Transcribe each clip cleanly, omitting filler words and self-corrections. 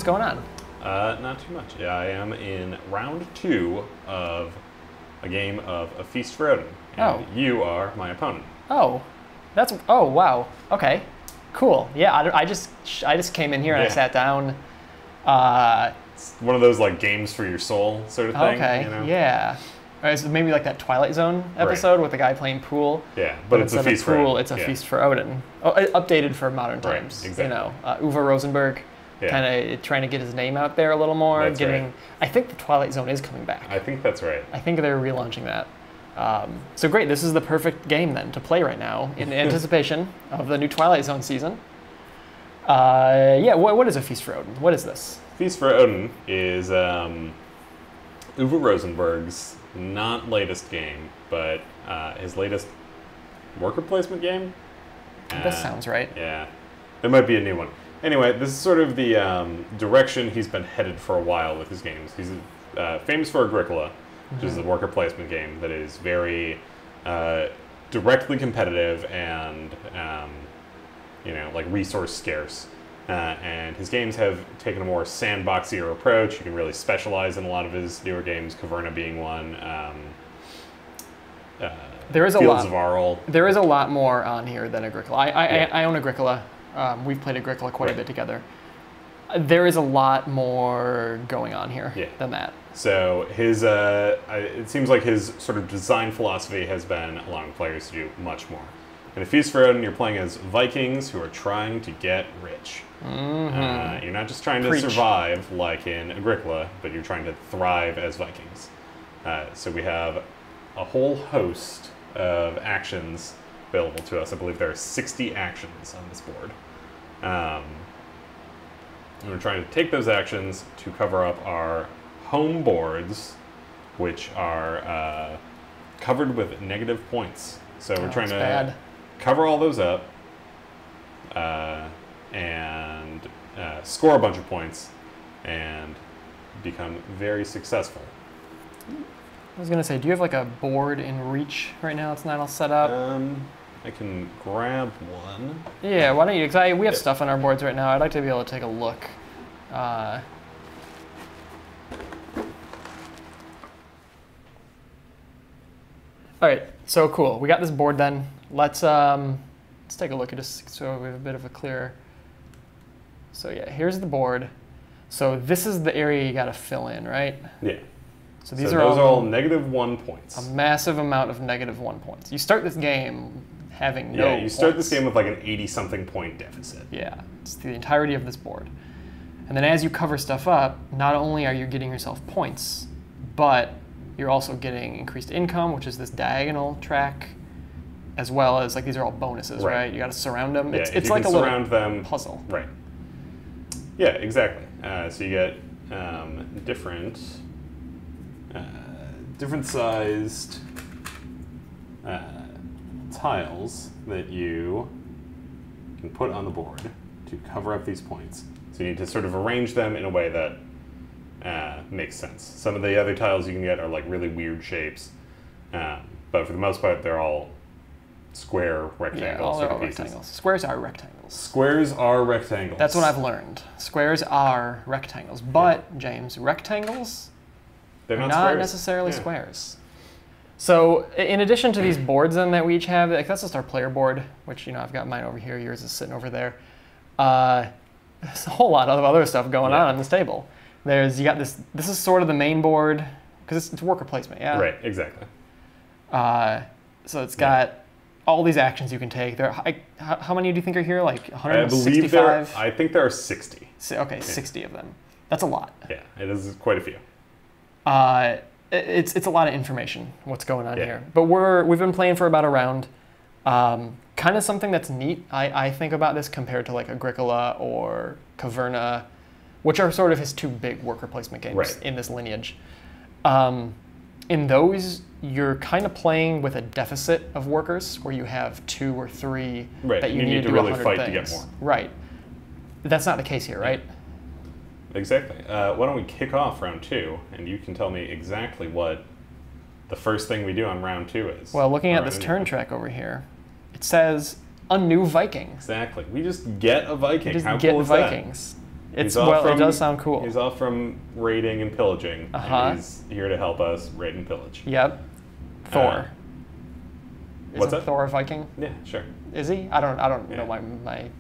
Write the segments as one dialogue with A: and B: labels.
A: going on?
B: Not too much. Yeah, I am in round 2 of a game of A Feast for Odin. And you are my opponent.
A: Oh, wow. Okay, cool. Yeah, I just came in here and I sat down.
B: It's one of those like games for your soul sort of thing.
A: Okay,
B: you know?
A: yeah. It's maybe like that Twilight Zone episode with the guy playing pool.
B: Yeah, but it's a feast for Odin.
A: It's a feast for Odin. Oh, updated for modern times.
B: Exactly.
A: You know, Uwe Rosenberg, kind of trying to get his name out there a little more.
B: That's right.
A: I think the Twilight Zone is coming back.
B: I think that's right.
A: I think they're relaunching that. So great, this is the perfect game then to play right now in anticipation of the new Twilight Zone season. Yeah, what is a Feast for Odin? What is this?
B: Feast for Odin is Uwe Rosenberg's not latest game, but his latest worker placement game.
A: This sounds right.
B: Yeah, there might be a new one. Anyway, this is sort of the direction he's been headed for a while with his games. He's famous for Agricola, which is a worker placement game that is very directly competitive and like resource scarce. And his games have taken a more sandboxier approach. You can really specialize in a lot of his newer games, Caverna being one.
A: There is
B: Fields of Arl.
A: There is a lot more on here than Agricola. I own Agricola. We've played Agricola quite a bit together. There is a lot more going on here than that.
B: So his, it seems like his sort of design philosophy has been allowing players to do much more. In A Feast for Odin, you're playing as Vikings who are trying to get rich.
A: Mm-hmm.
B: You're not just trying to survive like in Agricola, but you're trying to thrive as Vikings. So we have a whole host of actions available to us. I believe there are 60 actions on this board. And we're trying to take those actions to cover up our home boards, which are covered with negative points. So we're trying to cover all those up and score a bunch of points and become very successful.
A: I was going to say, do you have like a board in reach right now that's not all set up?
B: I can grab one.
A: Yeah, why don't you? Because we have stuff on our boards right now. I'd like to be able to take a look. All right, so cool. We got this board then. Let's take a look at this so we have a bit of a clearer. So yeah, here's the board. So this is the area you got to fill in, right?
B: Yeah.
A: So those
B: are all -1 points.
A: A massive amount of -1 points. You start this game having no
B: you start this game with like an 80-something point deficit.
A: Yeah, it's the entirety of this board. And then as you cover stuff up, not only are you getting yourself points, but you're also getting increased income, which is this diagonal track, as well as like these are all bonuses, right? You got to surround them.
B: Yeah,
A: it's like a little
B: them,
A: puzzle.
B: Right. Yeah, exactly. So you get different sized tiles that you can put on the board to cover up these points. So you need to sort of arrange them in a way that makes sense. Some of the other tiles you can get are like really weird shapes, but for the most part they're all square rectangles.
A: Yeah, all are rectangles. Squares are rectangles.
B: Squares are rectangles.
A: That's what I've learned. Squares are rectangles, but James, rectangles
B: they're
A: not necessarily squares. So in addition to these boards then that we each have, like that's just our player board, which I've got mine over here, yours is sitting over there. There's a whole lot of other stuff going on this table. You got this is sort of the main board, because it's worker placement, yeah?
B: Right, exactly.
A: So it's got all these actions you can take. How many do you think are here? Like 165?
B: I think there are 60.
A: Okay, 60 of them. That's a lot.
B: Yeah, it is quite a few.
A: It's a lot of information, what's going on here. But we've been playing for about a round. Kind of something that's neat, I think, about this compared to like Agricola or Caverna, which are sort of his two big worker placement games in this lineage. In those, you're kind of playing with a deficit of workers, where you have 2 or 3 that you need to do
B: really
A: 100
B: fight
A: things.
B: to get more.
A: Right. That's not the case here, right?
B: Exactly. Why don't we kick off round 2, and you can tell me exactly what the first thing we do on round 2 is.
A: Well, looking at this turn track over here, it says a new Viking.
B: Exactly. We just get a Viking.
A: We just
B: How
A: get
B: cool is
A: Vikings. It does sound cool.
B: He's off from raiding and pillaging. And he's here to help us raid and pillage.
A: Yep. Thor.
B: What's that?
A: Thor a Viking?
B: Yeah, sure.
A: Is he? I don't know my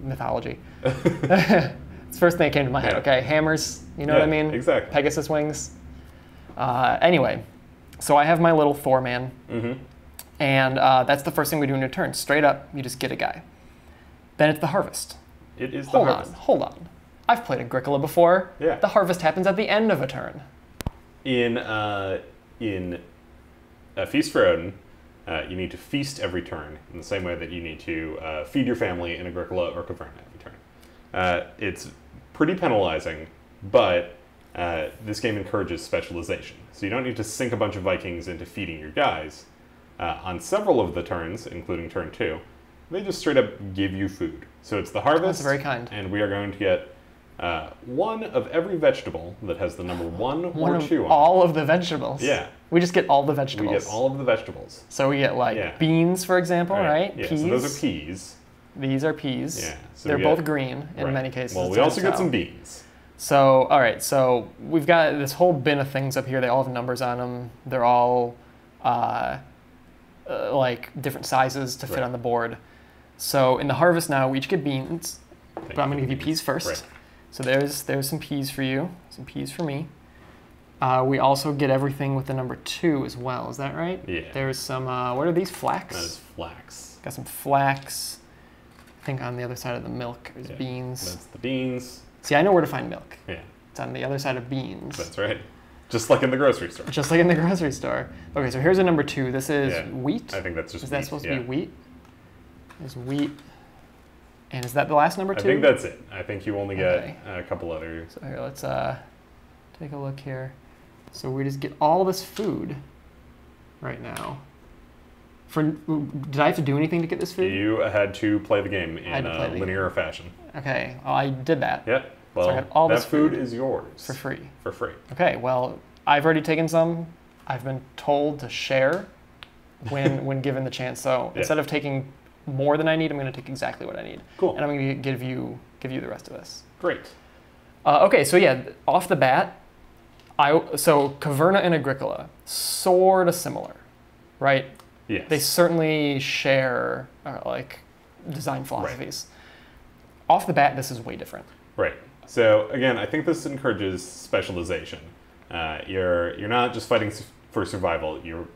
A: mythology. It's the first thing that came to my head. Okay, hammers. You know what I mean?
B: Exactly.
A: Pegasus wings. Anyway, so I have my little Thor man, and that's the first thing we do in a turn. Straight up, you just get a guy. Then it's the harvest.
B: It is the harvest.
A: Hold on. I've played Agricola before.
B: Yeah.
A: The harvest happens at the end of a turn.
B: In Feast for Odin, you need to feast every turn in the same way that you need to feed your family in Agricola or Caverna every turn. It's pretty penalizing, but this game encourages specialization. So you don't need to sink a bunch of Vikings into feeding your guys. On several of the turns, including turn 2, they just straight up give you food. So it's the harvest.
A: That's very kind.
B: And we are going to get one of every vegetable that has the number 1 or 2 on it.
A: All of the vegetables.
B: Yeah.
A: We just get all the vegetables.
B: We get all of the vegetables.
A: So we get beans, for example, right?
B: Yeah,
A: peas.
B: so those are peas.
A: These are peas.
B: Yeah. So
A: they're both green in many cases.
B: Well, we also get some beans.
A: So, all right. So we've got this whole bin of things up here. They all have numbers on them. They're all like different sizes to fit on the board. So in the harvest now, we each get beans. But I'm going to give you peas first.
B: Right.
A: So there's some peas for you, some peas for me. We also get everything with the number 2 as well. Is that right?
B: Yeah.
A: There's some, what are these, flax?
B: That is flax.
A: Got some flax. I think on the other side of the milk is beans.
B: That's the beans.
A: See, I know where to find milk.
B: Yeah.
A: It's on the other side of beans.
B: That's right. Just like in the grocery store.
A: Just like in the grocery store. Okay, so here's a number 2. This is wheat.
B: I think that's just
A: Is that supposed to be wheat? There's wheat. And is that the last number 2?
B: I think that's it. I think you only get a couple others.
A: So here, let's take a look here. So we just get all this food right now. Did I have to do anything to get this food?
B: You had to play the game in a linear fashion.
A: Okay, well, I did that.
B: Yeah. Well,
A: so I got all
B: that
A: this
B: food is yours.
A: For free.
B: For free.
A: Okay, well, I've already taken some. I've been told to share when given the chance. So instead of taking more than I need, I'm going to take exactly what I need.
B: Cool.
A: And I'm going to give you the rest of this.
B: Great.
A: Okay, so yeah, off the bat, so Caverna and Agricola, sort of similar, right?
B: Yes.
A: They certainly share like design philosophies. Right. Off the bat, this is way different.
B: Right. So again, I think this encourages specialization. You're not just fighting for survival. You're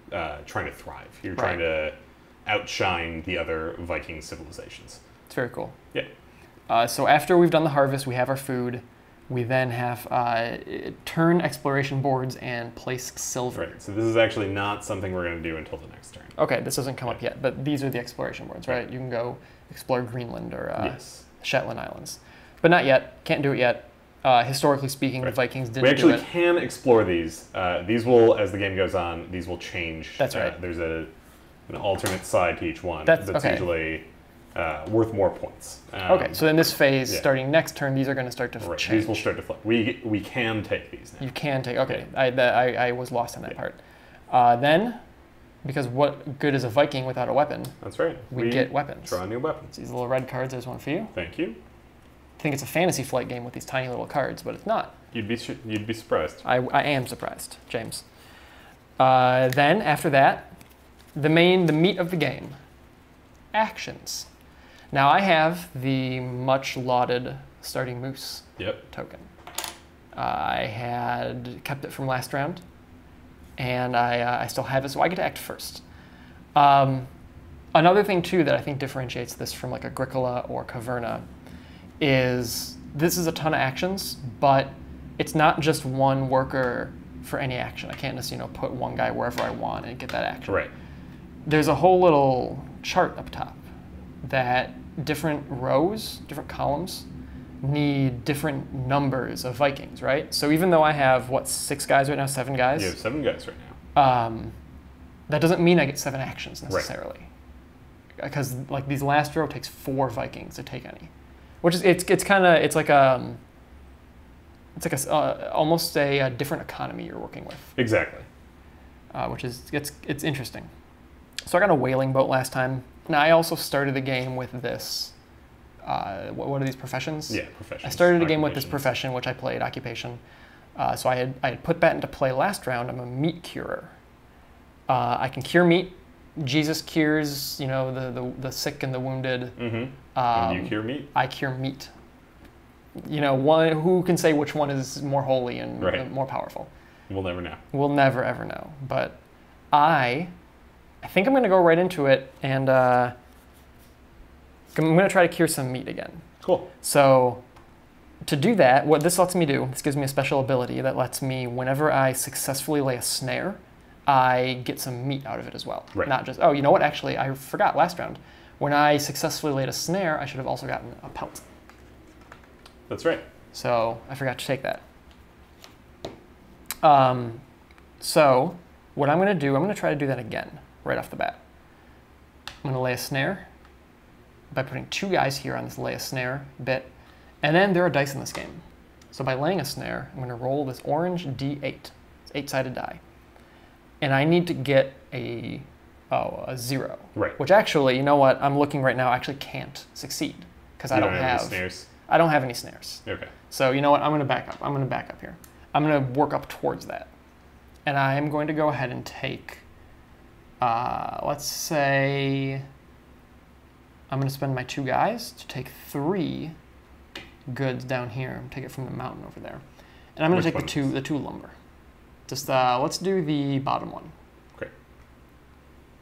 B: trying to thrive. You're trying to outshine the other Viking civilizations.
A: It's very cool.
B: Yeah.
A: So after we've done the harvest, we have our food. We then have turn exploration boards and place silver.
B: Right. So this is actually not something we're going to do until the next turn.
A: Okay, this doesn't come up yet, but these are the exploration boards, right? You can go explore Greenland or Shetland Islands. But not yet. Can't do it yet. Historically speaking, the Vikings didn't do it.
B: We actually can explore these. These will, as the game goes on, these will change.
A: That's right.
B: There's an alternate side to each one that's usually worth more points.
A: Okay, so in this phase, starting next turn, these are going to start to change.
B: These will start to flip. We can take these now.
A: You can take, okay. I was lost on that part. Then, because what good is a Viking without a weapon?
B: That's right.
A: We get weapons.
B: Draw new weapons.
A: These little red cards, there's one for you.
B: Thank you.
A: I think it's a Fantasy Flight game with these tiny little cards, but it's not.
B: You'd be surprised.
A: I am surprised, James. Then, after that, the meat of the game. Actions. Now I have the much lauded starting moose token. I had kept it from last round, and I still have it, so I get to act first. Another thing too that I think differentiates this from like Agricola or Caverna is this is a ton of actions, but it's not just one worker for any action. I can't just put one guy wherever I want and get that action.
B: Right.
A: There's a whole little chart up top that different rows, different columns, need different numbers of Vikings, right? So even though I have, 6 guys right now, 7 guys?
B: You have 7 guys right now.
A: That doesn't mean I get 7 actions necessarily. Because like these last row takes 4 Vikings to take any. Which is, it's like almost a different economy you're working with.
B: Exactly.
A: Which is, it's interesting. So I got a whaling boat last time. Now I also started the game with this what are these professions?
B: Yeah, professions.
A: I started a game with this profession, which I played, occupation. So I had put that into play last round. I'm a meat curer. I can cure meat. Jesus cures, the sick and the wounded.
B: Mm-hmm. And you cure meat?
A: I cure meat. Who can say which one is more holy and more powerful?
B: We'll never know.
A: We'll never, ever know. But I think I'm going to go right into it, and I'm going to try to cure some meat again.
B: Cool.
A: So to do that, what this lets me do, this gives me a special ability that lets me, whenever I successfully lay a snare, I get some meat out of it as well.
B: Right.
A: Not just, oh, you know what? Actually, I forgot last round. When I successfully laid a snare, I should have also gotten a pelt.
B: That's right.
A: So I forgot to take that. So what I'm going to do, I'm going to try to do that again right off the bat. I'm going to lay a snare by putting 2 guys here on this lay a snare bit. And then there are dice in this game. So by laying a snare, I'm going to roll this orange D8. It's 8-sided die. And I need to get a 0.
B: Right.
A: Which actually, you know what? I'm looking right now, I actually can't succeed because I don't have
B: any snares.
A: I don't have any snares.
B: Okay.
A: So you know what? I'm going to back up. I'm going to back up here. I'm going to work up towards that. And I am going to go ahead and take, let's say, I'm going to spend my 2 guys to take 3 goods down here. Take it from the mountain over there. And I'm going to take the two lumber. Just let's do the bottom one.
B: Okay.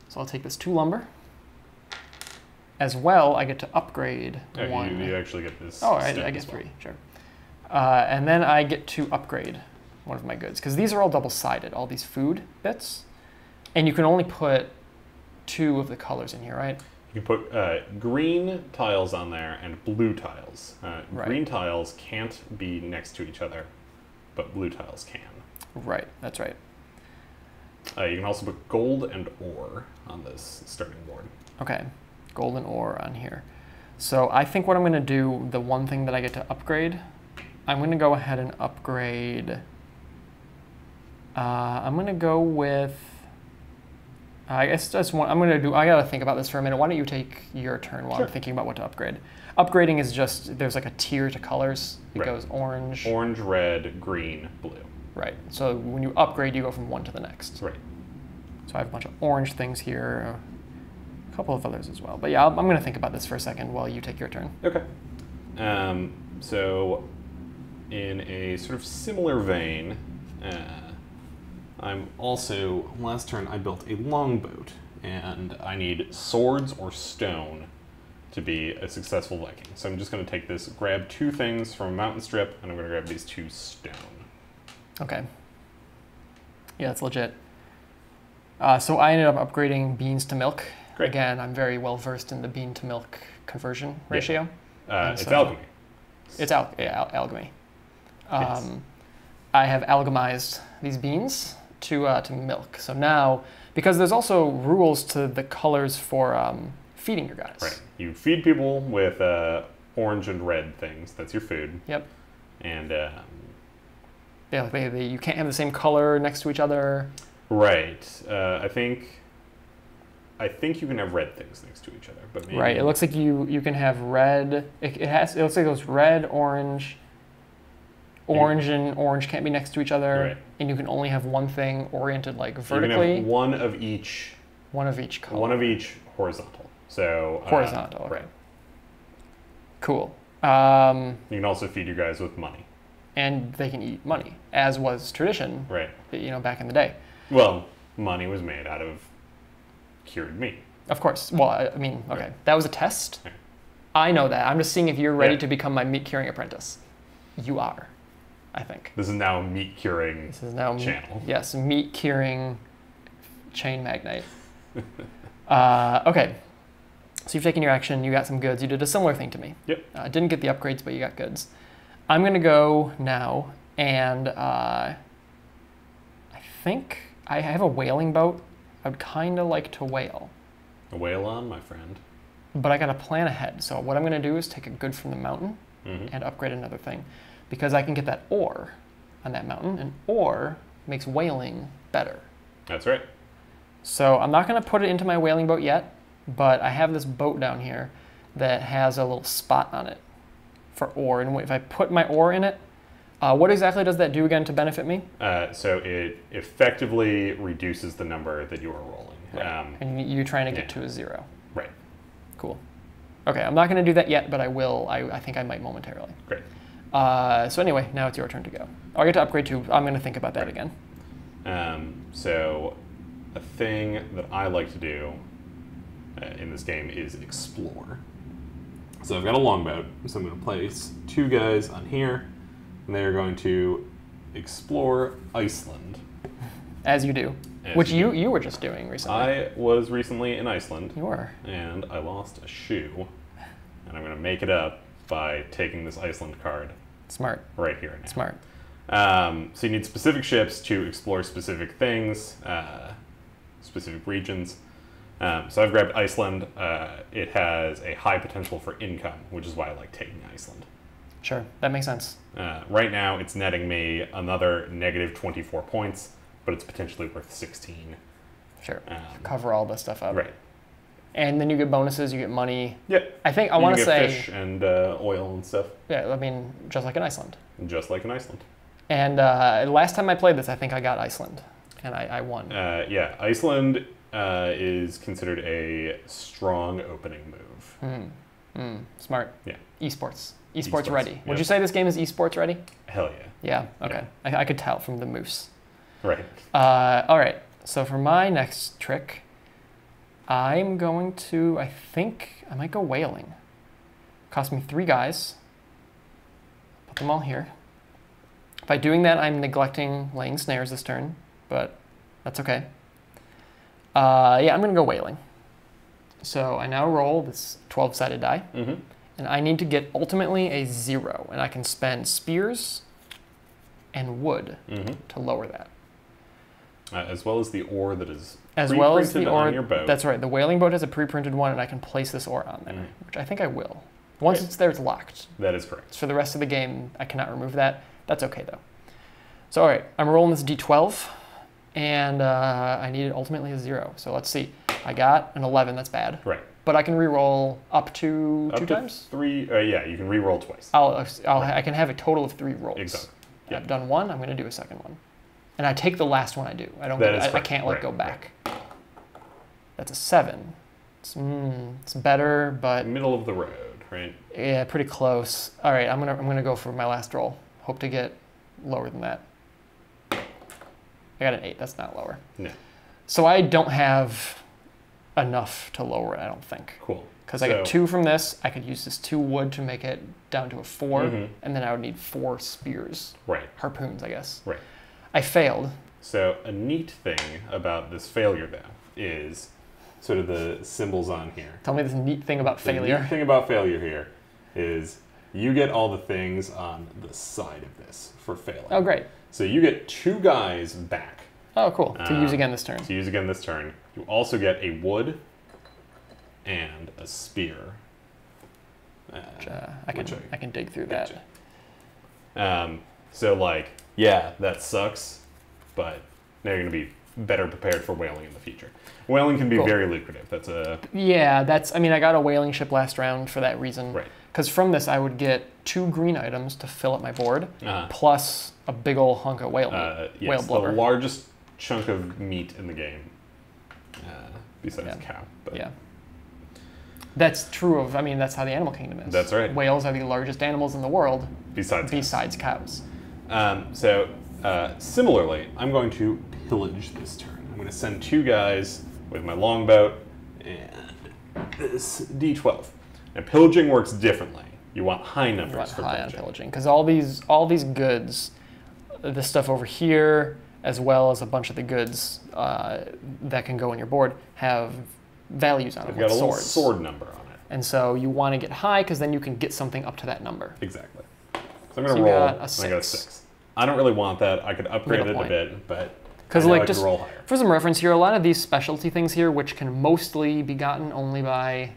A: So I'll take this 2 lumber. As well, I get to upgrade 1.
B: You actually get this.
A: Oh, I get 3, sure. And then I get to upgrade one of my goods, because these are all double-sided, all these food bits. And you can only put 2 of the colors in here, right?
B: You can put green tiles on there and blue tiles.
A: Right.
B: Green tiles can't be next to each other, but blue tiles can.
A: Right, that's right.
B: You can also put gold and ore on this starting board.
A: Okay, gold and ore on here. So I think what I'm going to do, the one thing that I get to upgrade, I'm going to go ahead and upgrade. I'm going to go with, I guess just one, I got to think about this for a minute. Why don't you take your turn while I'm thinking about what to upgrade? Upgrading is just, there's like a tier to colors. It goes orange.
B: Orange, red, green, blue.
A: Right. So when you upgrade, you go from one to the next.
B: Right.
A: So I have a bunch of orange things here, a couple of others as well. But yeah, I'm going to think about this for a second while you take your turn.
B: Okay. So in a sort of similar vein, I'm also, last turn I built a longboat, and I need swords or stone to be a successful Viking. So I'm just going to take this, grab 2 things from a mountain strip, and I'm going to grab these 2 stone.
A: Okay. Yeah, that's legit. So I ended up upgrading beans to milk.
B: Great.
A: Again, I'm very well versed in the bean to milk conversion ratio.
B: It's alchemy.
A: It's alchemy.
B: Yes.
A: I have alchemized these beans to milk. So now, because there's also rules to the colors for feeding your guys.
B: Right. You feed people with orange and red things. That's your food.
A: Yep.
B: And
A: yeah, you can't have the same color next to each other.
B: Right. I think you can have red things next to each other, but maybe
A: right. It looks like you can have red. It looks like it goes red, orange. Orange and orange can't be next to each other,
B: right.
A: And you can only have one thing oriented like vertically.
B: You can have one of each.
A: One of each color.
B: One of each horizontal. So
A: horizontal. Okay.
B: Right.
A: Cool.
B: You can also feed your guys with money.
A: And they can eat money, as was tradition.
B: Right.
A: Back in the day.
B: Well, money was made out of cured meat.
A: Of course. Well, I mean, okay,
B: right.
A: That was a test.
B: Right.
A: I know that. I'm just seeing if you're ready to become my meat curing apprentice. You are, I think.
B: This is now a meat curing channel.
A: Yes, meat curing chain magnate. Okay. So you've taken your action. You got some goods. You did a similar thing to me.
B: Yep.
A: Didn't get the upgrades, but you got goods. I'm going to go now, and I think I have a whaling boat. I would kind of like to whale.
B: A whale on, my friend.
A: But I got to plan ahead. So what I'm going to do is take a good from the mountain and upgrade another thing. Because I can get that ore on that mountain, and ore makes whaling better.
B: That's right.
A: So I'm not going to put it into my whaling boat yet, but I have this boat down here. that has a little spot on it for ore. And if I put my ore in it, what exactly does that do again to benefit me?
B: So it effectively reduces the number that you are rolling.
A: Right. And you're trying to get to a 0.
B: Right.
A: Cool. Okay, I'm not going to do that yet, but I will. I think I might momentarily.
B: Great.
A: So anyway, now it's your turn to go. Oh, I get to upgrade too. I'm going to think about that again.
B: So a thing that I like to do in this game is explore. So I've got a longboat, so I'm going to place 2 guys on here, and they're going to explore Iceland.
A: As you do. Which you were just doing recently.
B: I was recently in Iceland.
A: You were.
B: And I lost a shoe, and I'm going to make it up by taking this Iceland card.
A: Smart.
B: Right here now.
A: Smart.
B: So you need specific ships to explore specific things, specific regions. So I've grabbed Iceland. It has a high potential for income, which is why I like taking Iceland.
A: Sure, that makes sense.
B: Right now, it's netting me another negative 24 points, but it's potentially worth 16.
A: Sure, cover all this stuff up.
B: Right.
A: And then you get bonuses, you get money.
B: Yep.
A: I think I want to say
B: fish and oil and stuff.
A: Yeah, I mean, just like in Iceland.
B: Just like in Iceland.
A: And last time I played this, I think I got Iceland, and I won.
B: Yeah, Iceland is considered a strong opening move.
A: Smart.
B: Yeah.
A: Esports ready.
B: Yep.
A: Would you say this game is esports ready?
B: Hell yeah.
A: Yeah. Okay. Yeah. I could tell from the moose.
B: Right.
A: All right. So for my next trick, I'm going to. I think I might go whaling. Cost me 3 guys. Put them all here. By doing that, I'm neglecting laying snares this turn, but that's okay. Yeah, I'm going to go whaling. So I now roll this 12-sided die, and I need to get ultimately a 0, and I can spend spears and wood to lower that.
B: As well as the ore that is
A: on
B: your boat.
A: That's right. The whaling boat has a pre-printed one, and I can place this ore on there, which I think I will. Once it's there, it's locked.
B: That is correct.
A: So for the rest of the game, I cannot remove that. That's okay, though. So, all right, I'm rolling this d12, and I needed ultimately a 0. So let's see. I got an 11. That's bad.
B: Right.
A: But I can re-roll up to 2 times?
B: 3. Yeah, you can re-roll twice.
A: I can have a total of 3 rolls.
B: Exactly.
A: Yep. I've done 1. I'm going to do a second one. And I take the last one I do. I can't go back. Right. That's a 7. It's better, but
B: middle of the road, right?
A: Yeah, pretty close. All right, I'm gonna go for my last roll. Hope to get lower than that. I got an 8. That's not lower.
B: No.
A: So I don't have enough to lower it, I don't think.
B: Cool.
A: Because I get 2 from this. I could use this 2 wood to make it down to a 4, and then I would need 4 spears.
B: Right.
A: Harpoons, I guess.
B: Right.
A: I failed.
B: So a neat thing about this failure, though, is sort of the symbols on here.
A: Tell me this neat thing about failure.
B: The neat thing about failure here is you get all the things on the side of this for failing.
A: Oh, great.
B: So you get 2 guys back.
A: Oh, cool. To use again this turn.
B: To use again this turn. You also get a wood and a spear.
A: I can dig through that.
B: So, like, yeah, that sucks, but now you're going to be better prepared for whaling in the future. Whaling can be very lucrative.
A: I mean, I got a whaling ship last round for that reason.
B: Right.
A: Because from this, I would get 2 green items to fill up my board, plus a big old hunk of whale meat.
B: Yes,
A: whale blubber.
B: The largest chunk of meat in the game, besides cow. But.
A: Yeah. That's true of, that's how the animal kingdom is.
B: That's right.
A: Whales are the largest animals in the world.
B: Besides
A: cows.
B: Similarly, I'm going to pillage this turn. I'm going to send 2 guys with my longboat and this d12. And pillaging works differently. You want high numbers for
A: pillaging. Because all these goods, this stuff over here, as well as a bunch of the goods that can go on your board, have values on them.
B: They've got a little sword number on it.
A: And so you want to get high because then you can get something up to that number.
B: Exactly. So I'm going to roll. I got a 6. I don't really want that. I could upgrade it a bit, but
A: because
B: I could roll higher.
A: For some reference here, a lot of these specialty things here, which can mostly be gotten only by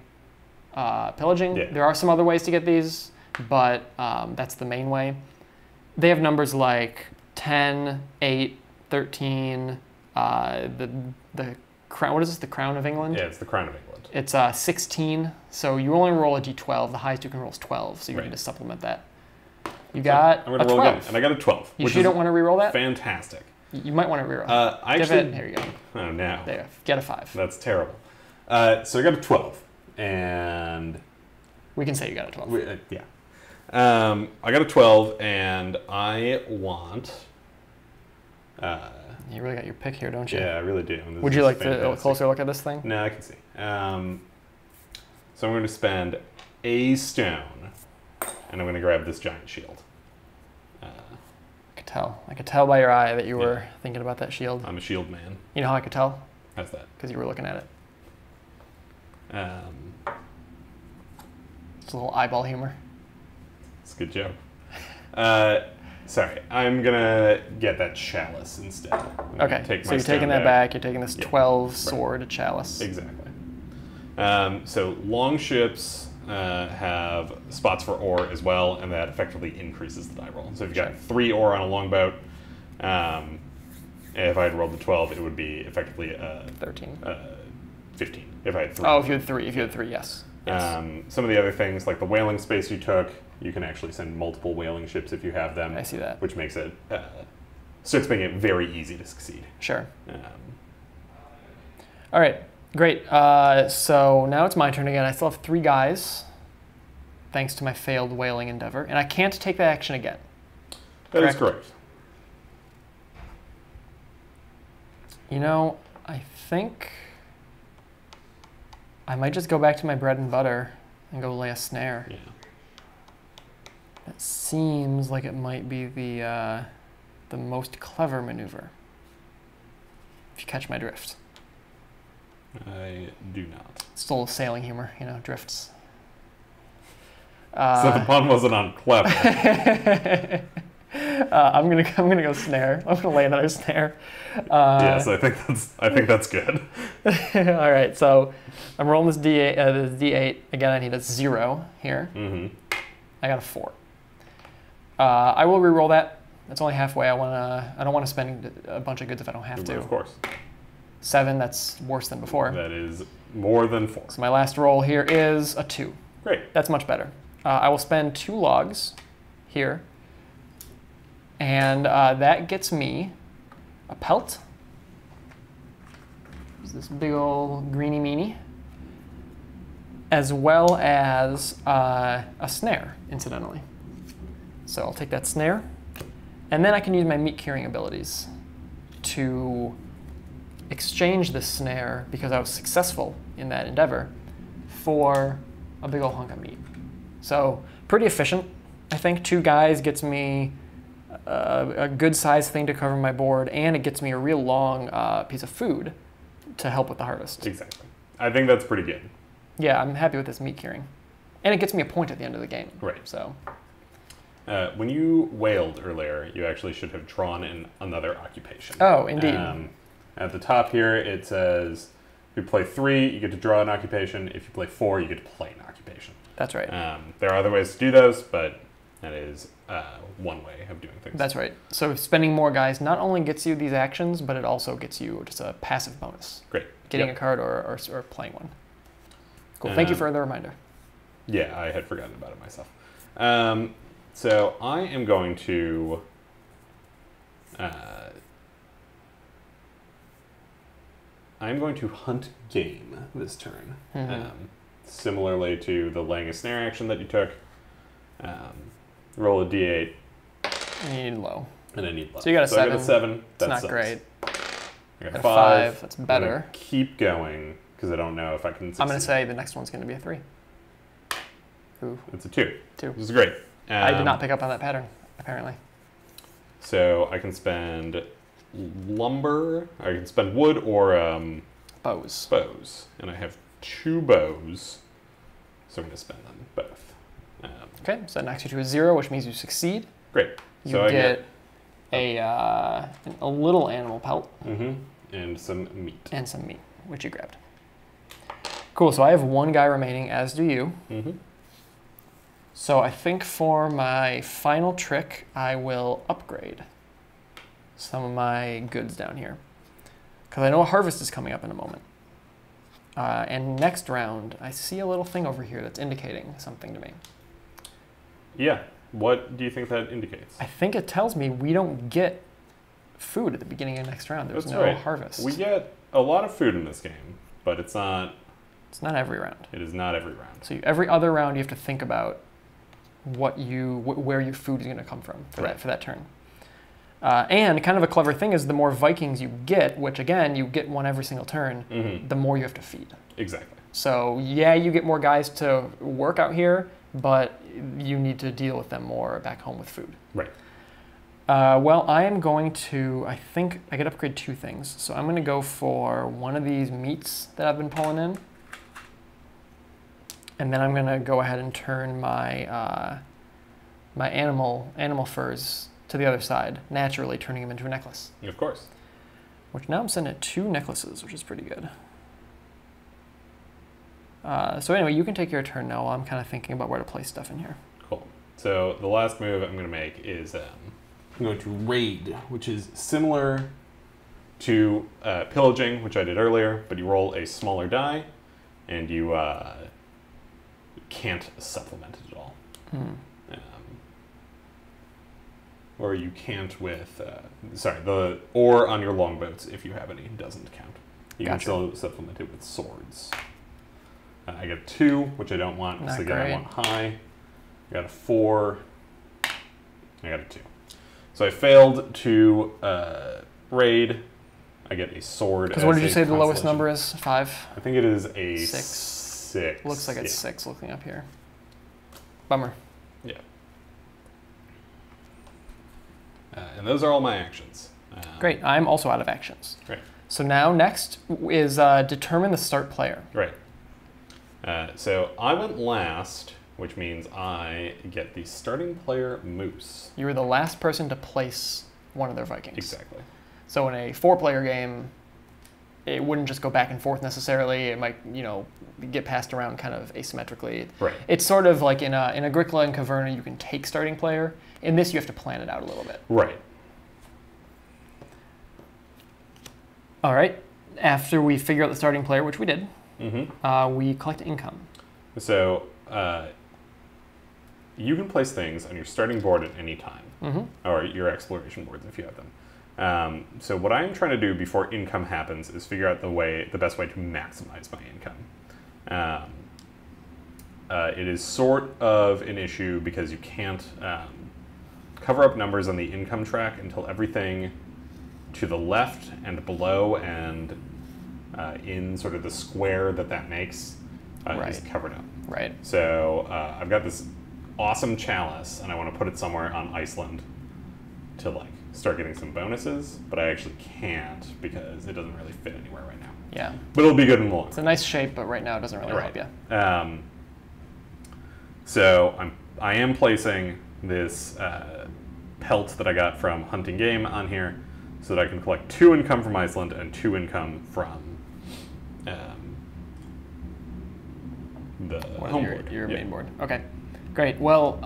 A: pillaging. Yeah. There are some other ways to get these, but that's the main way. They have numbers like 10, 8, 13, the crown. What is this? The Crown of England?
B: Yeah, it's the Crown of England. shield?
A: It's 16, so you only roll a d12. The highest you can roll is 12, so you
B: Right.
A: need to supplement that. You got
B: I'm going to
A: a
B: roll
A: 12.
B: again, and I got a 12.
A: You
B: which
A: sure you
B: is
A: don't want to reroll that?
B: fantastic.
A: You might want to reroll.
B: I
A: Give
B: actually...
A: it. Here you go.
B: Oh, no.
A: There, get a 5.
B: That's terrible. So I got a 12, and...
A: We can say you got a 12.
B: Yeah. I got a 12, and I want...
A: You really got your pick here, don't you?
B: Yeah, I really do.
A: Would you like to a closer look at this thing?
B: No, I can see. So I'm going to spend a stone, and I'm going to grab this giant shield.
A: I could tell by your eye that you were thinking about that shield.
B: I'm a shield man.
A: You know how I could tell?
B: How's that?
A: Because you were looking at it. It's a little eyeball humor.
B: It's a good joke. Sorry, I'm gonna get that chalice instead.
A: Okay, so you're taking that back. You're taking this 12 sword chalice.
B: Exactly. So long ships have spots for ore as well, and that effectively increases the die roll. So if you've got 3 ore on a longboat, if I had rolled the 12, it would be effectively
A: 13.
B: 15. If I had 3.
A: Oh, if you had 3. If you had 3, yes.
B: Some of the other things, like the whaling space you took, you can actually send multiple whaling ships if you have them.
A: I see that.
B: Which makes it, starts making it very easy to succeed.
A: Sure. All right, great. So now it's my turn again. I still have 3 guys, thanks to my failed whaling endeavor, and I can't take that action again.
B: That is correct.
A: You know, I think I might just go back to my bread and butter and go lay a snare.
B: Yeah.
A: That seems like it might be the most clever maneuver. If you catch my drift.
B: I do not.
A: Still sailing humor, you know, drifts.
B: So the pun wasn't on clever.
A: I'm gonna go snare. I'm gonna lay another snare.
B: Yes, I think that's good.
A: All right, so I'm rolling this D8. Again, I need a 0 here.
B: Mm-hmm.
A: I got a 4. I will re-roll that. That's only halfway. I don't want to spend a bunch of goods if I don't have to.
B: Of course.
A: 7. That's worse than before.
B: That is more than 4.
A: So my last roll here is a 2.
B: Great.
A: That's much better. I will spend 2 logs here, and that gets me a pelt. It's this big old greeny meanie, as well as a snare, incidentally. So I'll take that snare, and then I can use my meat curing abilities to exchange this snare, because I was successful in that endeavor, for a big old hunk of meat. So pretty efficient. I think 2 guys gets me a good sized thing to cover my board, and it gets me a real long piece of food to help with the harvest.
B: Exactly. I think that's pretty good.
A: Yeah, I'm happy with this meat curing. And it gets me a point at the end of the game.
B: Right.
A: So.
B: When you wailed earlier, you actually should have drawn in another occupation.
A: Oh, indeed.
B: At the top here, it says if you play 3, you get to draw an occupation. If you play 4, you get to play an occupation.
A: That's right.
B: There are other ways to do those, but that is one way of doing things.
A: That's right. So spending more guys not only gets you these actions, but it also gets you just a passive bonus.
B: Great.
A: Getting a card or playing one. Cool. Thank you for the reminder.
B: Yeah, I had forgotten about it myself. So I am going to hunt game this turn.
A: Mm-hmm.
B: Similarly to the laying a snare action that you took. Roll a d8.
A: And you need low.
B: And I need low.
A: So you got a 7.
B: I got a 7.
A: That's not great.
B: I got a
A: 5. That's better.
B: Keep going because I don't know if I can succeed.
A: I'm going to say the next one's going to be a 3. Ooh.
B: It's a 2.
A: 2.
B: This is great.
A: I did not pick up on that pattern, apparently.
B: So I can spend lumber, I can spend wood or
A: bows.
B: And I have 2 bows, so I'm going to spend them both.
A: Okay, so that knocks you to a 0, which means you succeed.
B: Great.
A: You
B: so
A: get a little animal pelt.
B: Mm-hmm. And some meat.
A: And some meat, which you grabbed. Cool, so I have 1 guy remaining, as do you.
B: Mm-hmm.
A: So I think for my final trick, I will upgrade some of my goods down here. Because I know a harvest is coming up in a moment. And next round, I see a little thing over here that's indicating something to me.
B: Yeah. What do you think that indicates?
A: I think it tells me we don't get food at the beginning of next round. There's no harvest.
B: We get a lot of food in this game, but it's not...
A: It's not every round.
B: It is not every round.
A: So every other round, you have to think about where your food is going to come from for that turn. And kind of a clever thing is the more Vikings you get, which again, you get one every single turn, the more you have to feed.
B: Exactly.
A: So yeah, you get more guys to work out here, but you need to deal with them more back home with food.
B: Right.
A: Well, I am going to, I think I could upgrade 2 things. So I'm going to go for one of these meats that I've been pulling in. And then I'm going to go ahead and turn my my animal furs to the other side, naturally turning them into a necklace.
B: Of course.
A: Which now I'm sitting at 2 necklaces, which is pretty good. So anyway, you can take your turn now while I'm kind of thinking about where to place stuff in here.
B: Cool. So the last move I'm going to make is I'm going to raid, which is similar to pillaging, which I did earlier, but you roll a smaller die, and you can't supplement it at all. Or you can't with, the ore on your longboats, if you have any, doesn't count. You can still supplement it with swords. I got a 2, which I don't want, because again I want high. I got a 4. I got a 2. So I failed to raid. I get a sword.
A: Because what did you say the lowest number is? 5?
B: I think it is a
A: 6.
B: 6.
A: Looks like it's 6 looking up here. Bummer.
B: Yeah. And those are all my actions.
A: Great. I'm also out of actions.
B: Right.
A: So now next is determine the start player.
B: Right. So I went last, which means I get the starting player moose.
A: You were the last person to place one of their Vikings.
B: Exactly.
A: So in a 4-player game, it wouldn't just go back and forth necessarily. It might, get passed around kind of asymmetrically.
B: Right.
A: It's sort of like in Agricola and Caverna, you can take starting player. In this, you have to plan it out a little bit.
B: Right.
A: All right. After we figure out the starting player, which we did, we collect income. So
B: you can place things on your starting board at any time, or your exploration boards if you have them. So what I'm trying to do before income happens is figure out the best way to maximize my income. It is sort of an issue because you can't cover up numbers on the income track until everything to the left and below and in sort of the square that makes is covered up.
A: Right.
B: So I've got this awesome chalice, and I want to put it somewhere on Iceland to start getting some bonuses, but I actually can't because it doesn't really fit anywhere right now.
A: Yeah.
B: But it'll be good in the long run.
A: It's a nice shape, but right now it doesn't really help you.
B: So I am placing this pelt that I got from hunting game on here so that I can collect 2 income from Iceland and 2 income from the home board.
A: Your main board. Okay, great. Well,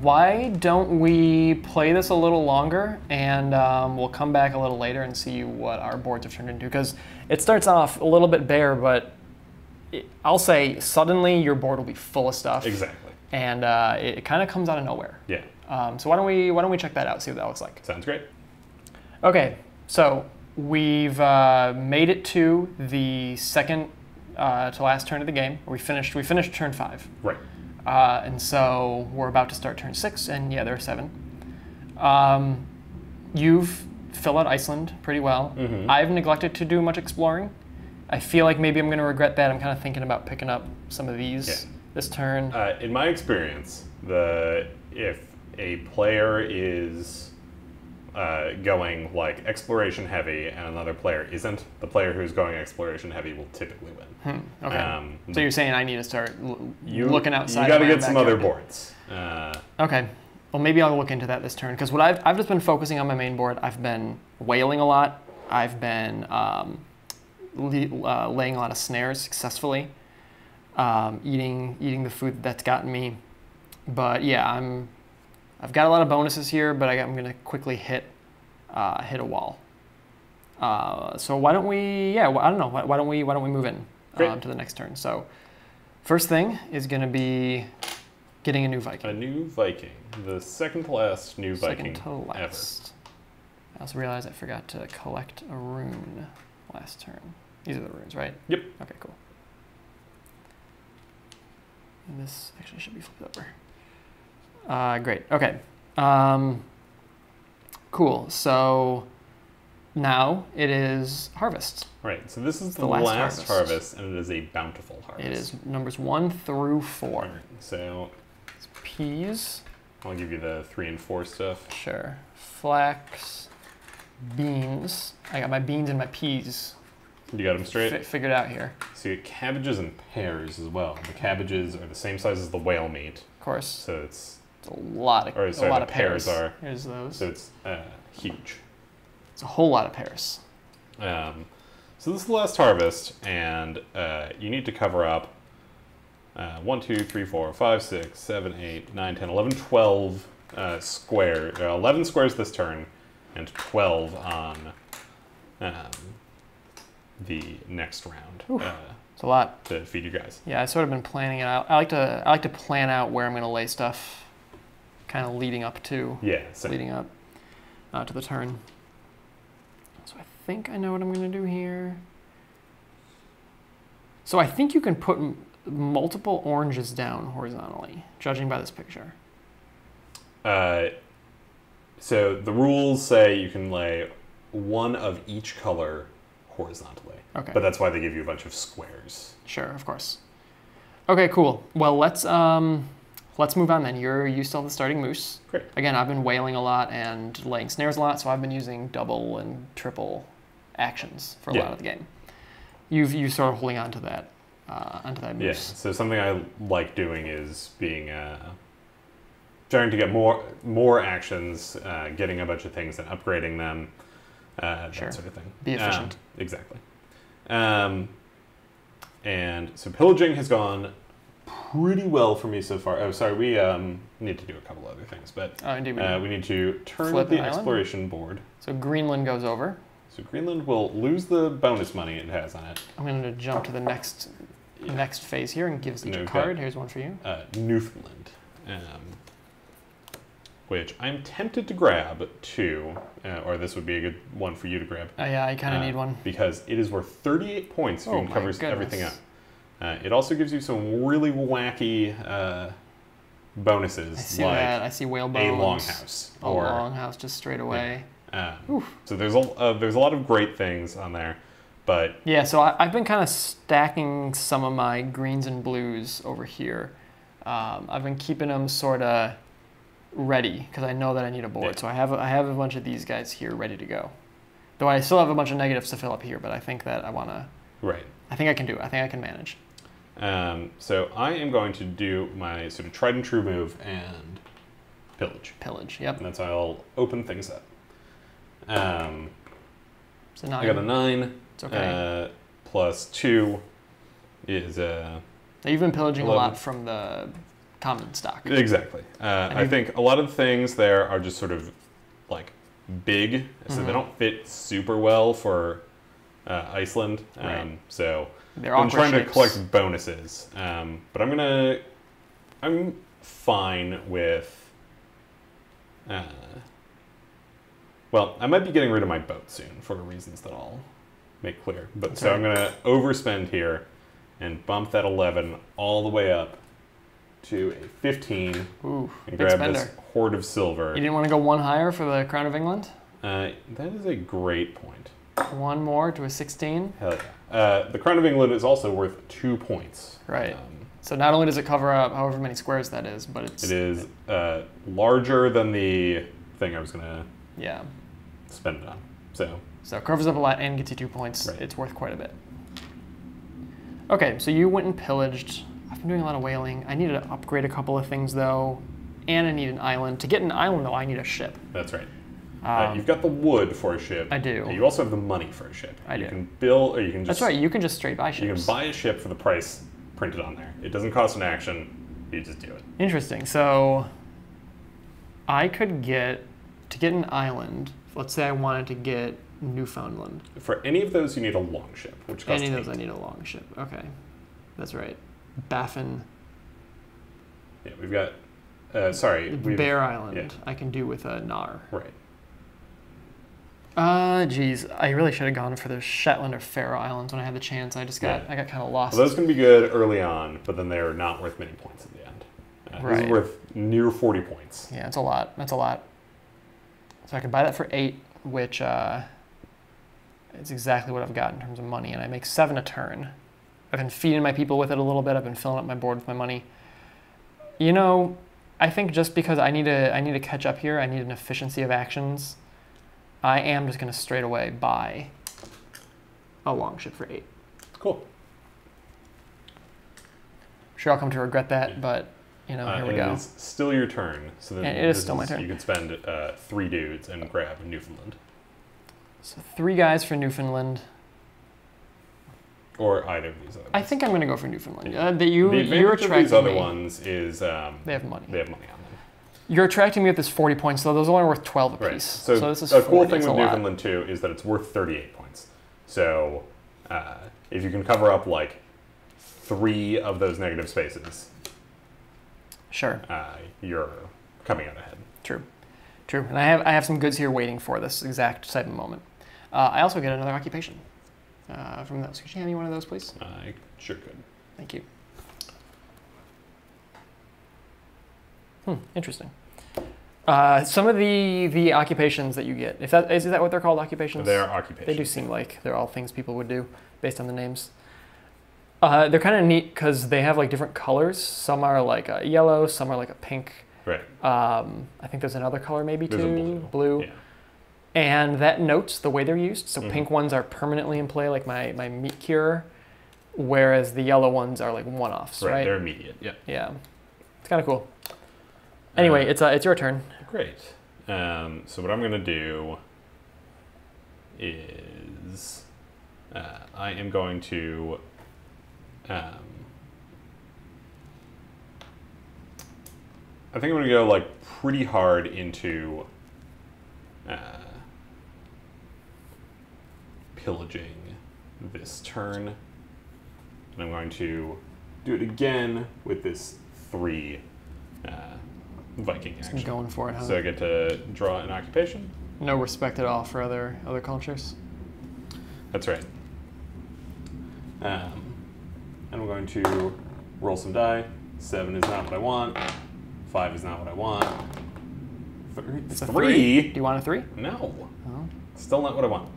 A: why don't we play this a little longer, and we'll come back a little later and see what our boards have turned into, because it starts off a little bit bare, but I'll say suddenly your board will be full of stuff.
B: Exactly.
A: And it kind of comes out of nowhere.
B: Yeah.
A: So why don't we check that out, see what that looks like.
B: Sounds great.
A: Okay, so we've made it to the second to last turn of the game. We finished turn 5.
B: Right.
A: And so we're about to start turn 6, and yeah, there are 7. You've filled out Iceland pretty well. I've neglected to do much exploring. I feel like maybe I'm going to regret that. I'm kind of thinking about picking up some of these this turn.
B: In my experience, if a player is going exploration heavy and another player isn't, the player who's going exploration heavy will typically win.
A: Okay. So you're saying I need to start looking outside.
B: You got to get some other boards.
A: Okay. Well, maybe I'll look into that this turn, because what I've just been focusing on my main board. I've been whaling a lot. I've been laying a lot of snares successfully, eating the food that's gotten me. But yeah, I've got a lot of bonuses here, but I'm gonna quickly hit a wall. So why don't we? Yeah, I don't know. Why don't we move in to the next turn? So first thing is going to be getting a new Viking.
B: A new Viking, the second to last new Viking
A: Second to last. I also realized I forgot to collect a rune last turn. These are the runes, right?
B: Yep.
A: Okay, cool. And this actually should be flipped over. Great. Okay. Cool. So now it is harvest.
B: Right. So this is the last harvest, and it is a bountiful harvest.
A: It is numbers 1 through 4.
B: Right. So
A: it's peas.
B: I'll give you the 3 and 4 stuff.
A: Sure. Flax, beans. I got my beans and my peas.
B: You got them straight?
A: Figured out here.
B: So you get cabbages and pears as well. The cabbages are the same size as the whale meat.
A: Of course.
B: So it's
A: a lot of a lot of pears.
B: Here's
A: those.
B: So it's huge.
A: It's a whole lot of pears.
B: So this is the last harvest, and you need to cover up 1, 2, 3, 4, 5, 6, 7, 8, 9, 10, 11, 12 square. 11 squares this turn, and 12 on the next round.
A: It's a lot
B: to feed you guys.
A: Yeah, I've sort of been planning it out. I like to plan out where I'm going to lay stuff, kind of leading up to.
B: Yeah, same.
A: Leading up to the turn. So I think I know what I'm going to do here. So I think you can put multiple oranges down horizontally, judging by this picture.
B: So the rules say you can lay one of each color horizontally.
A: Okay.
B: But that's why they give you a bunch of squares.
A: Sure, of course. Okay, cool. Well, let's move on then. You still have the starting moose.
B: Great.
A: Again, I've been wailing a lot and laying snares a lot, so I've been using double and triple actions for a lot of the game. You sort of holding on to that moose.
B: Yeah. So something I like doing is being trying to get more actions, getting a bunch of things and upgrading them. That sort of thing.
A: Be efficient.
B: Exactly. And so pillaging has gone pretty well for me so far. Oh, sorry, we need to do a couple other things, but we need to turn the exploration board.
A: So Greenland goes over.
B: So Greenland will lose the bonus money it has on it.
A: I'm going to jump to the next phase here and gives each a card. Here's one for you.
B: Newfoundland. Which I'm tempted to grab too, or this would be a good one for you to grab.
A: Yeah, I kind of need one.
B: Because it is worth 38 points if you can cover everything up. It also gives you some really wacky bonuses.
A: I see that. I see whale bones.
B: A longhouse.
A: A longhouse just straight away.
B: So there's a lot of great things on there. But
A: yeah, so I've been kind of stacking some of my greens and blues over here. I've been keeping them sort of ready because I know that I need a board. So I have a bunch of these guys here ready to go. Though I still have a bunch of negatives to fill up here, but I think that I want to.
B: Right.
A: I think I can do it. I think I can manage.
B: So I am going to do my sort of tried and true move and pillage.
A: Pillage. Yep.
B: And that's how I'll open things up.
A: So 9.
B: I got a 9.
A: It's okay.
B: Plus 2 is
A: Now you've been pillaging 11. A lot from the common stock.
B: Exactly. I think a lot of things there are just sort of like big, so they don't fit super well for Iceland. So I'm trying to collect bonuses. But I'm fine with. Well, I might be getting rid of my boat soon for reasons that I'll make clear. But so I'm going to overspend here and bump that 11 all the way up to a 15.
A: Ooh,
B: and grab this hoard of silver.
A: You didn't want to go one higher for the Crown of England?
B: That is a great point.
A: One more to a 16?
B: Hell yeah. The Crown of England is also worth 2 points.
A: Right. So not only does it cover up however many squares that is, but it
B: is larger than the thing I was going to spend it on. So
A: it covers up a lot and gets you 2 points.
B: Right.
A: It's worth quite a bit. Okay, so you went and pillaged. I've been doing a lot of whaling. I needed to upgrade a couple of things, though, and I need an island. To get an island, though, I need a ship.
B: That's right. You've got the wood for a ship.
A: I do.
B: You also have the money for a ship.
A: I do.
B: You can build, or you can just...
A: That's right. You can just straight buy ships.
B: You can buy a ship for the price printed on there. It doesn't cost an action. You just do it.
A: Interesting. So I could get... To get an island, let's say I wanted to get Newfoundland.
B: For any of those, you need a long ship, which costs
A: Any of those,
B: 8.
A: I need a long ship. Okay, that's right. Baffin.
B: Yeah, we've got. Sorry,
A: Bear Island.
B: Yeah.
A: I can do with a Nar.
B: Right.
A: Geez, I really should have gone for the Shetland or Faroe Islands when I had the chance. I got kind of lost.
B: Well, those can be good early on, but then they're not worth many points in the end.
A: Right.
B: This is worth near 40 points.
A: Yeah, it's a lot. That's a lot. So I can buy that for 8, which is exactly what I've got in terms of money, and I make 7 a turn. I've been feeding my people with it a little bit. I've been filling up my board with my money. You know, I think just because I need to catch up here, I need an efficiency of actions. I am just going to straight away buy a long ship for 8.
B: Cool.
A: I'm sure I'll come to regret that, but you know, here we go.
B: It's still your turn, so then
A: it is still my turn.
B: You can spend 3 dudes and grab Newfoundland,
A: So 3 guys for Newfoundland.
B: or either of these other ones.
A: I think I'm going to go for Newfoundland.
B: The
A: You're
B: advantage of
A: attracting
B: these other
A: me.
B: ones is
A: They have money.
B: They have money on them.
A: You're attracting me with this 40 points, though. Those are only worth 12 apiece.
B: Right. So
A: this is
B: a cool
A: 40.
B: thing
A: It's
B: with
A: a lot.
B: Newfoundland too is that it's worth 38 points. So if you can cover up like 3 of those negative spaces,
A: Sure.
B: You're coming out ahead.
A: True. And I have some goods here waiting for this exact type of moment. I also get another occupation from those. Could you hand me one of those, please?
B: I sure could.
A: Thank you. Interesting. Some of the occupations that you get, is that what they're called, occupations?
B: They are occupations.
A: They do seem like they're all things people would do based on the names. They're kind of neat because they have like different colors. Some are like a yellow, some are like a pink.
B: Right.
A: I think there's another color maybe
B: There's
A: too.
B: a
A: Blue.
B: Yeah.
A: And that notes the way they're used. So pink ones are permanently in play, like my meat curer, whereas the yellow ones are like one-offs, right?
B: They're immediate. Yeah.
A: Yeah. It's kind of cool. Anyway, it's your turn.
B: Great. So what I'm going to do is I am going to I think I'm going to go like pretty hard into pillaging this turn. And I'm going to do it again with this 3 Viking action.
A: Going for it, huh?
B: So I get to draw an occupation.
A: No respect at all for other cultures.
B: That's right. And I'm going to roll some die. 7 is not what I want. 5 is not what I want.
A: It's a
B: 3?
A: Do you want a 3?
B: No.
A: Oh.
B: Still not what I want.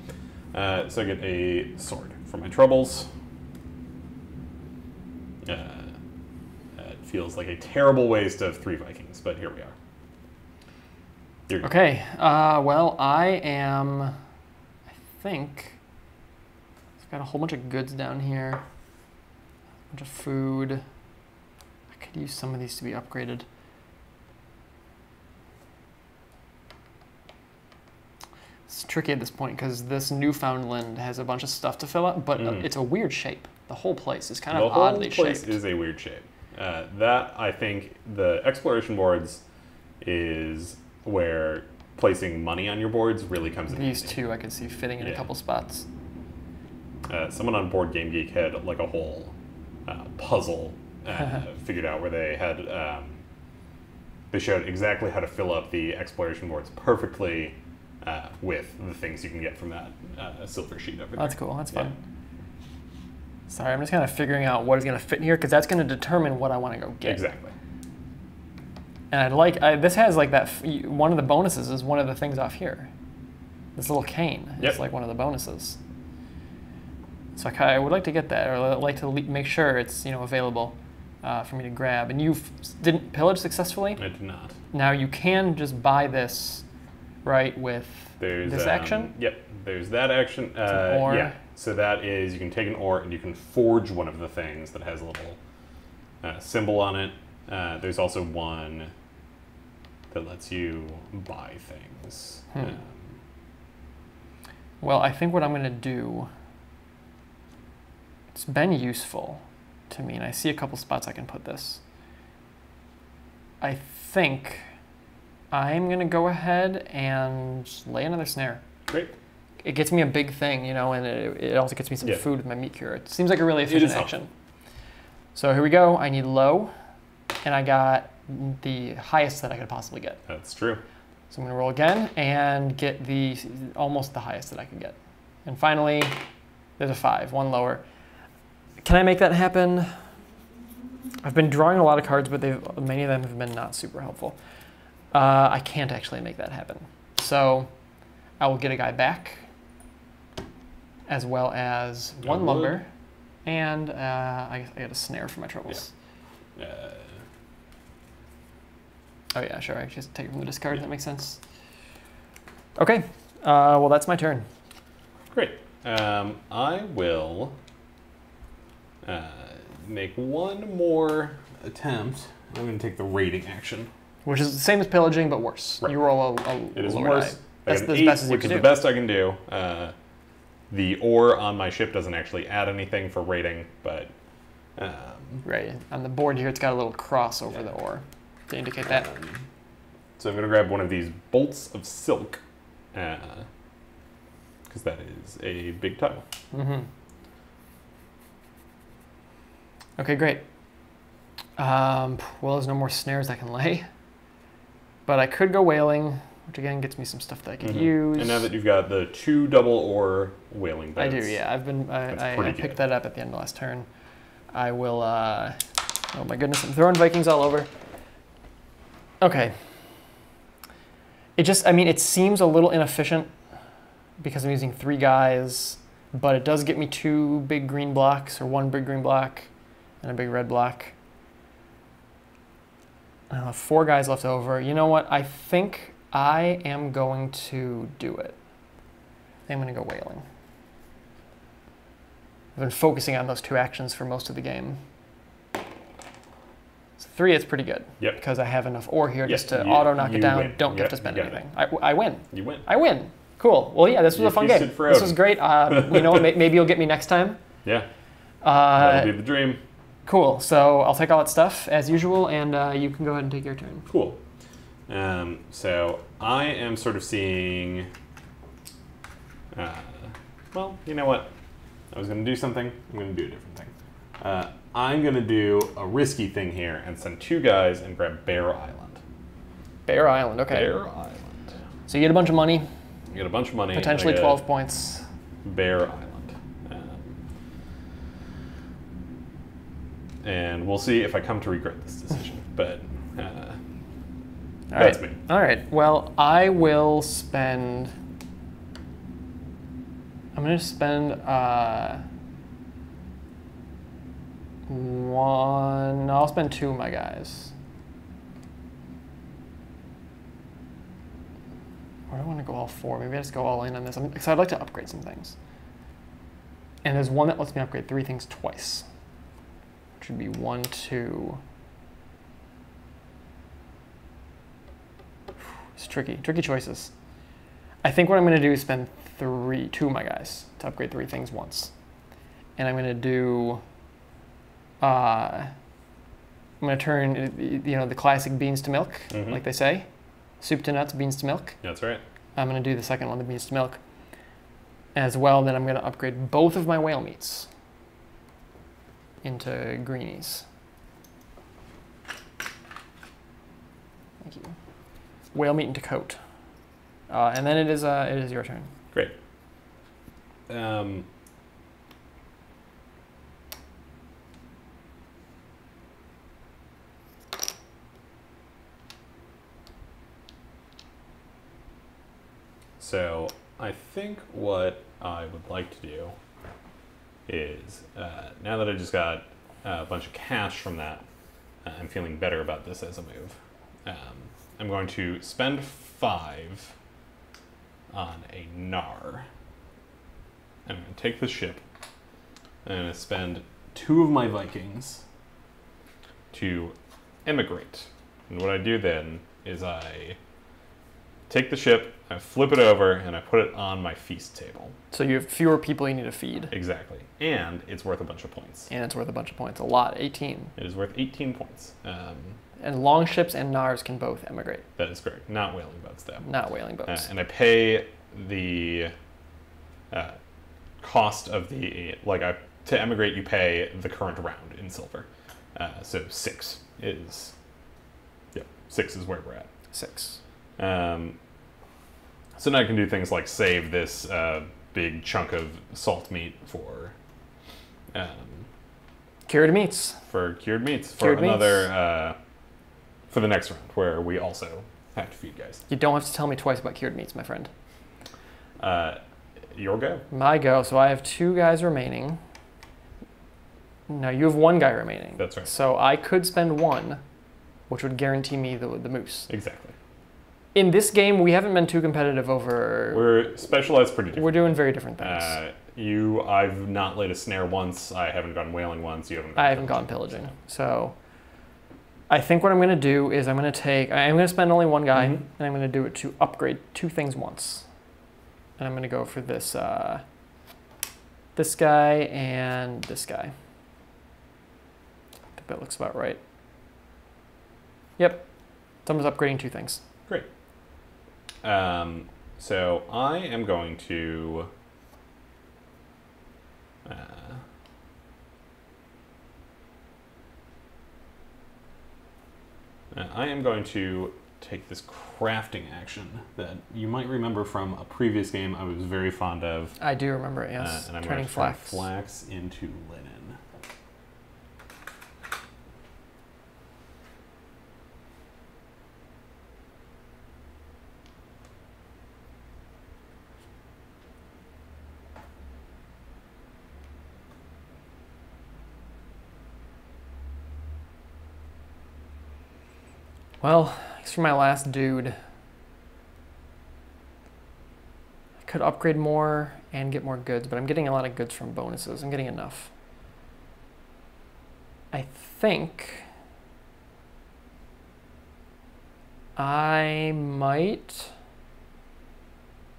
B: So I get a sword for my troubles. It feels like a terrible waste of 3 Vikings, but here we are.
A: Okay. Well, I think I've got a whole bunch of goods down here. A bunch of food. I could use some of these to be upgraded. It's tricky at this point because this Newfoundland has a bunch of stuff to fill up, but it's a weird shape. The whole place is kind of oddly shaped.
B: The whole place is a weird shape. That, I think, the exploration boards is where placing money on your boards really comes in handy.
A: These two I could see fitting in a couple spots.
B: Someone on Board Game Geek had like a whole puzzle figured out where they had they showed exactly how to fill up the exploration boards perfectly with the things you can get from that silver sheet over there.
A: That's cool. That's fun. Sorry, I'm just kind of figuring out what is going to fit in here because that's going to determine what I want to go get.
B: Exactly.
A: And this has like that. One of the bonuses is one of the things off here. This little cane is like one of the bonuses. So I would like to get that, or I'd like to make sure it's available for me to grab. And you didn't pillage successfully?
B: I did not.
A: Now you can just buy this, right? With this action.
B: Yep. There's that action.
A: Ore.
B: Yeah. So that is, you can take an ore and you can forge one of the things that has a little symbol on it. There's also one that lets you buy things.
A: Well, I think what I'm going to do, it's been useful to me, and I see a couple spots I can put this. I think I'm going to go ahead and lay another snare.
B: Great.
A: it gets me a big thing, you know, and it also gets me some
B: Yeah.
A: food with my meat cure. It seems like a really efficient
B: is helpful.
A: action. So here we go. I need low, and I got the highest that I could possibly get.
B: That's true.
A: So I'm going to roll again and get almost the highest that I could get. And finally, there's a 5, one lower. Can I make that happen? I've been drawing a lot of cards, but many of them have been not super helpful. I can't actually make that happen. So I will get a guy back, as well as one lumber, and I get a snare for my troubles.
B: Yeah.
A: Oh yeah, sure. I just take it from the discard. That makes sense. Okay. Well, that's my turn.
B: Great. I will make one more attempt. I'm going to take the raiding action.
A: Which is the same as pillaging, but worse.
B: Right.
A: You roll
B: It is
A: lower
B: worse.
A: die.
B: I
A: That's
B: got an
A: as
B: 8,
A: best as you
B: which
A: can
B: is
A: do.
B: the best I can do. The ore on my ship doesn't actually add anything for raiding, but...
A: Right. On the board here, it's got a little cross over the ore to indicate that.
B: So I'm going to grab one of these bolts of silk, because that is a big tile.
A: Mm-hmm. Okay, great. Well, there's no more snares I can lay. But I could go whaling, which again gets me some stuff that I could use.
B: And now that you've got the 2 double ore whaling beds.
A: I do, yeah. I picked that up at the end of last turn. I will, oh my goodness, I'm throwing Vikings all over. Okay. It seems a little inefficient because I'm using 3 guys, but it does get me 2 big green blocks, or 1 big green block and a big red block. I have 4 guys left over. You know what? I think I am going to do it. I'm going to go whaling. I've been focusing on those 2 actions for most of the game. So 3 is pretty good.
B: Yep.
A: Because I have enough ore here just to
B: you-
A: auto knock it
B: you
A: down.
B: win.
A: Don't
B: Yep,
A: have to spend
B: you got
A: anything. I win.
B: You win.
A: I win. Cool. Well, yeah, this was
B: You
A: a fun
B: feasted
A: game.
B: for
A: This
B: Odin.
A: was great. You know what? Maybe you'll get me next time.
B: Yeah. That'll be the dream.
A: Cool. So I'll take all that stuff as usual, and you can go ahead and take your turn.
B: Cool. So I am sort of seeing... well, you know what? I was going to do something. I'm going to do a different thing. I'm going to do a risky thing here and send 2 guys and grab Bear Island.
A: Bear Island. Okay.
B: Bear Island.
A: So you get a bunch of money.
B: You get a bunch of money.
A: Potentially
B: I get
A: 12 points.
B: Bear Island. And we'll see if I come to regret this decision. But that's me.
A: All right. Well, I will spend. I'm going to spend one. No, I'll spend 2 of my guys. Or do I want to go all 4? Maybe I just go all in on this. Because I'd like to upgrade some things. And there's one that lets me upgrade 3 things twice. Which would be 1, 2. It's tricky. Tricky choices. I think what I'm going to do is spend 2 of my guys to upgrade 3 things once. And I'm going to do... I'm going to turn, the classic beans to milk, like they say. Soup to nuts, beans to milk.
B: That's right.
A: I'm going to do the second one, the beans to milk. As well, then I'm going to upgrade both of my whale meats into greenies. Thank you. Whale meat into coat. And then it is your turn.
B: Great. So I think what I would like to do is, now that I just got a bunch of cash from that, I'm feeling better about this as a move. I'm going to spend 5 on a Nar. I'm going to take the ship. I'm going to spend 2 of my Vikings to emigrate. And what I do then is I take the ship, I flip it over, and I put it on my feast table.
A: So you have fewer people you need to feed.
B: Exactly. And it's worth a bunch of points.
A: And it's worth a bunch of points. A lot. 18.
B: It is worth 18 points.
A: And longships and Nars can both emigrate.
B: That is correct. Not whaling boats, though.
A: Not whaling boats.
B: And I pay the cost of the to emigrate, you pay the current round in silver. So 6 is 6 is where we're at.
A: 6.
B: So now I can do things like save this big chunk of salt meat for
A: cured meats.
B: For cured meats.
A: Cured
B: for another for the next round where we also have to feed guys.
A: You don't have to tell me twice about cured meats, my friend.
B: Your go.
A: My go. So I have 2 guys remaining. No, you have 1 guy remaining.
B: That's right.
A: So I could spend 1, which would guarantee me the moose.
B: Exactly.
A: In this game, we haven't been too competitive over...
B: We're specialized pretty different.
A: We're doing very different things.
B: I've not laid a snare once. I haven't gone whaling once. You haven't.
A: I haven't gone pillaging. So I think what I'm going to do is I'm going to spend only 1 guy, and I'm going to do it to upgrade 2 things once. And I'm going to go for this this guy and this guy. I think that looks about right. Yep. Someone's upgrading 2 things.
B: Great. So I am going to take this crafting action that you might remember from a previous game I was very fond of.
A: I do remember it, yes.
B: And I'm
A: turning
B: going to turn
A: flax.
B: flax into linen.
A: Well, I guess for my last dude, I could upgrade more and get more goods, but I'm getting a lot of goods from bonuses. I'm getting enough. I think I might,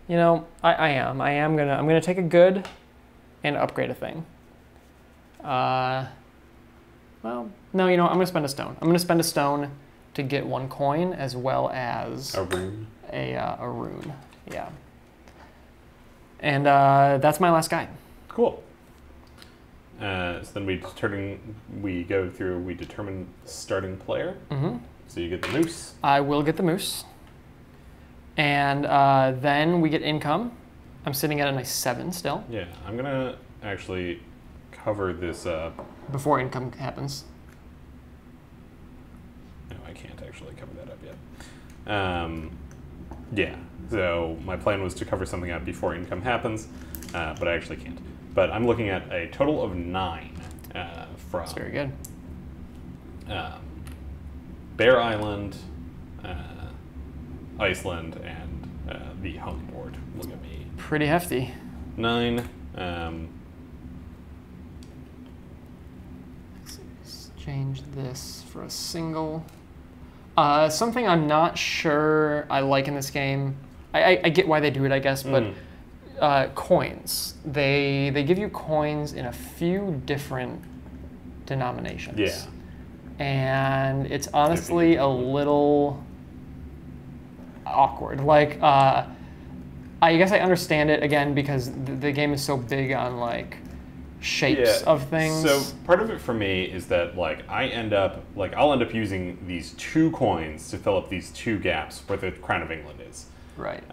A: you know, I'm gonna take a good and upgrade a thing. Well, no, you know, I'm gonna spend a stone. I'm gonna spend a stone to get 1 coin as well as
B: a rune.
A: A rune, yeah. And that's my last guy.
B: Cool. So then we determine starting player.
A: Mm-hmm.
B: So you get the moose.
A: I will get the moose. And then we get income. I'm sitting at a nice 7 still.
B: Yeah, I'm gonna actually cover this up.
A: Before income happens.
B: No, I can't actually cover that up yet. Yeah, so my plan was to cover something up before income happens, but I actually can't. But I'm looking at a total of 9 from...
A: That's very good.
B: Bear Island, Iceland, and the home board. Look at me.
A: Pretty hefty.
B: 9.
A: Let's change this for a single. Something I'm not sure I like in this game. I get why they do it, I guess, but coins. They give you coins in a few different denominations.
B: Yeah.
A: And it's honestly a little awkward. Like, I guess I understand it, again, because the game is so big on, like, shapes of things.
B: So part of it for me is that, like, I'll end up using these 2 coins to fill up these 2 gaps where the Crown of England is.
A: Right.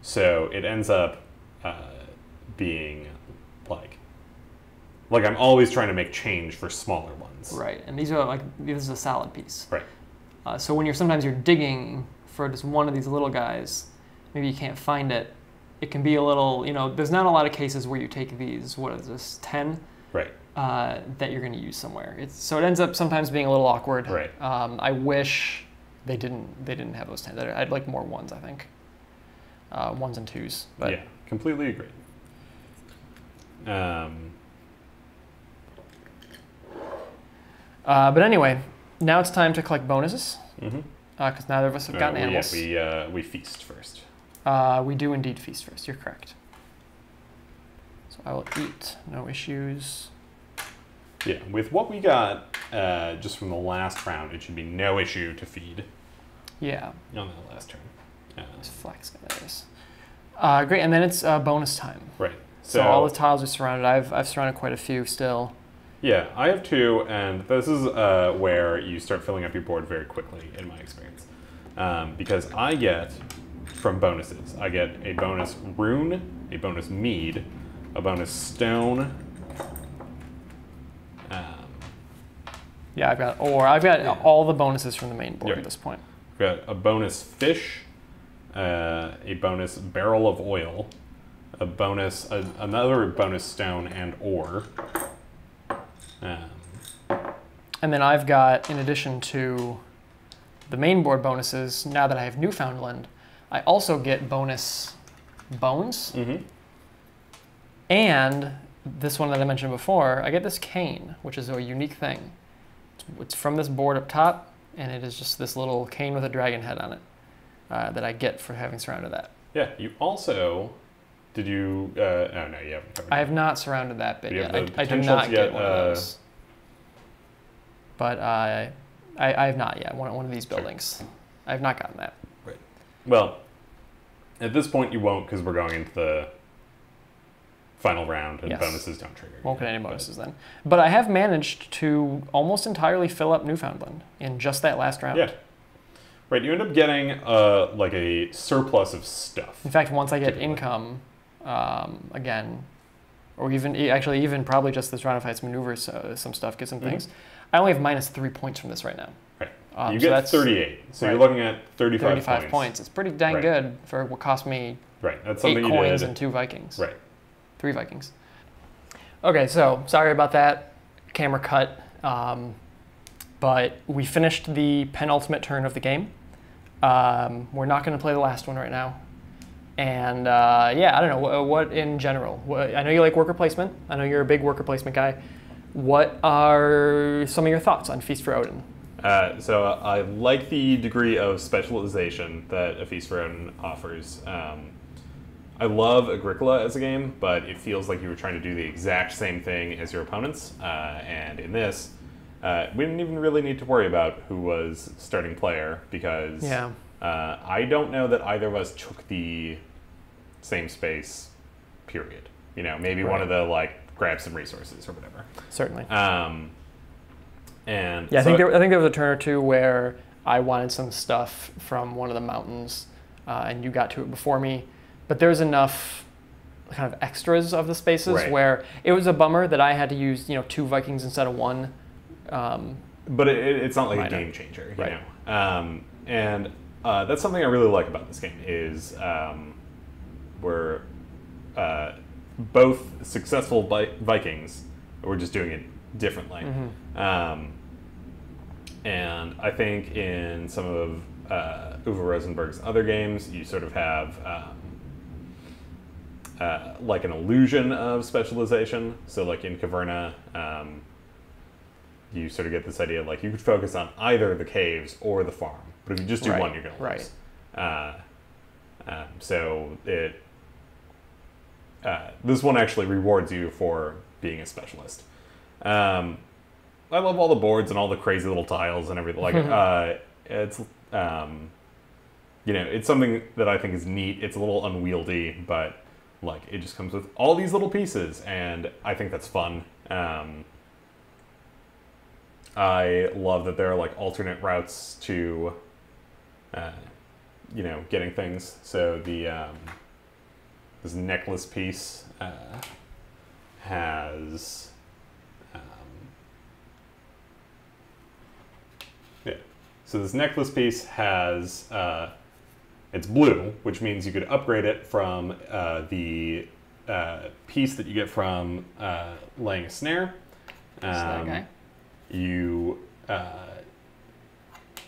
B: So it ends up being like I'm always trying to make change for smaller ones.
A: Right, and these are like, this is a solid piece.
B: Right.
A: So when sometimes you're digging for just one of these little guys, maybe you can't find it. It can be a little, you know, there's not a lot of cases where you take these, what is this, 10?
B: Right.
A: That you're going to use somewhere. So it ends up sometimes being a little awkward.
B: Right.
A: I wish they didn't have those 10. I'd like more 1s, I think. 1s and 2s. But
B: yeah, completely agree.
A: But anyway, now it's time to collect bonuses.
B: Mm-hmm.
A: Because neither of us have gotten animals.
B: Yeah, we feast first.
A: We do indeed feast first. You're correct. So I will eat. No issues.
B: Yeah, with what we got just from the last round, it should be no issue to feed.
A: Yeah.
B: On the last turn.
A: This flax guy, there it is. Great, and then it's bonus time.
B: Right.
A: So all the tiles are surrounded. I've surrounded quite a few still.
B: Yeah, I have 2, and this is where you start filling up your board very quickly, in my experience. Because I get, from bonuses, I get a bonus rune, a bonus mead, a bonus stone.
A: Yeah, I've got all the bonuses from the main board at this point.
B: I've got a bonus fish, a bonus barrel of oil, a bonus, another bonus stone and ore.
A: And then I've got, in addition to the main board bonuses, now that I have Newfoundland, I also get bonus bones. And this one that I mentioned before, I get this cane, which is a unique thing. It's from this board up top, and it is just this little cane with a dragon head on it that I get for having surrounded that.
B: Yeah, you also... Did you... oh, no, you haven't covered
A: I have not surrounded that bit yet. I do
B: potential
A: not
B: to
A: get one of those. But I have not yet, one of these buildings. I have not gotten that.
B: Right. Well, at this point you won't, because we're going into the final round, and bonuses don't trigger.
A: Won't get any bonuses then. But I have managed to almost entirely fill up Newfoundland in just that last round.
B: Yeah. Right, you end up getting like a surplus of stuff.
A: In fact, once I get income, again, or even probably just this round if I had some maneuvers, some stuff, get some things, I only have -3 points from this right now.
B: Right. You get 38, so you're looking at 35
A: points. It's pretty dang good for what cost me
B: that's
A: 8
B: something
A: coins
B: you did.
A: and 2 Vikings.
B: Right.
A: 3 Vikings. Okay, so sorry about that camera cut, but we finished the penultimate turn of the game. We're not going to play the last one right now. And yeah, I don't know, what in general? I know you like worker placement. I know you're a big worker placement guy. What are some of your thoughts on Feast for Odin?
B: So I like the degree of specialization that A Feast for Odin offers. I love Agricola as a game, but it feels like you were trying to do the exact same thing as your opponents. And in this, we didn't even really need to worry about who was starting player, because I don't know that either of us took the same space, period. You know, maybe one of the, like, grab some resources or whatever.
A: Certainly.
B: And
A: yeah,
B: so
A: I think there was a turn or two where I wanted some stuff from one of the mountains, and you got to it before me. But there's enough kind of extras of the spaces where it was a bummer that I had to use 2 Vikings instead of 1.
B: But it's not like a game changer, you know. And that's something I really like about this game is we're both successful Vikings. We're just doing it differently. And I think in some of Uwe Rosenberg's other games, you sort of have like an illusion of specialization. So like in Caverna, you sort of get this idea like you could focus on either the caves or the farm, but if you just do one, you're going to lose. So it this one actually rewards you for being a specialist. I love all the boards and all the crazy little tiles and everything. Like it's it's something that I think is neat. It's a little unwieldy, but like it just comes with all these little pieces, and I think that's fun. I love that there are like alternate routes to, getting things. So the this necklace piece has. So this necklace piece has, it's blue, which means you could upgrade it from the piece that you get from laying a snare. You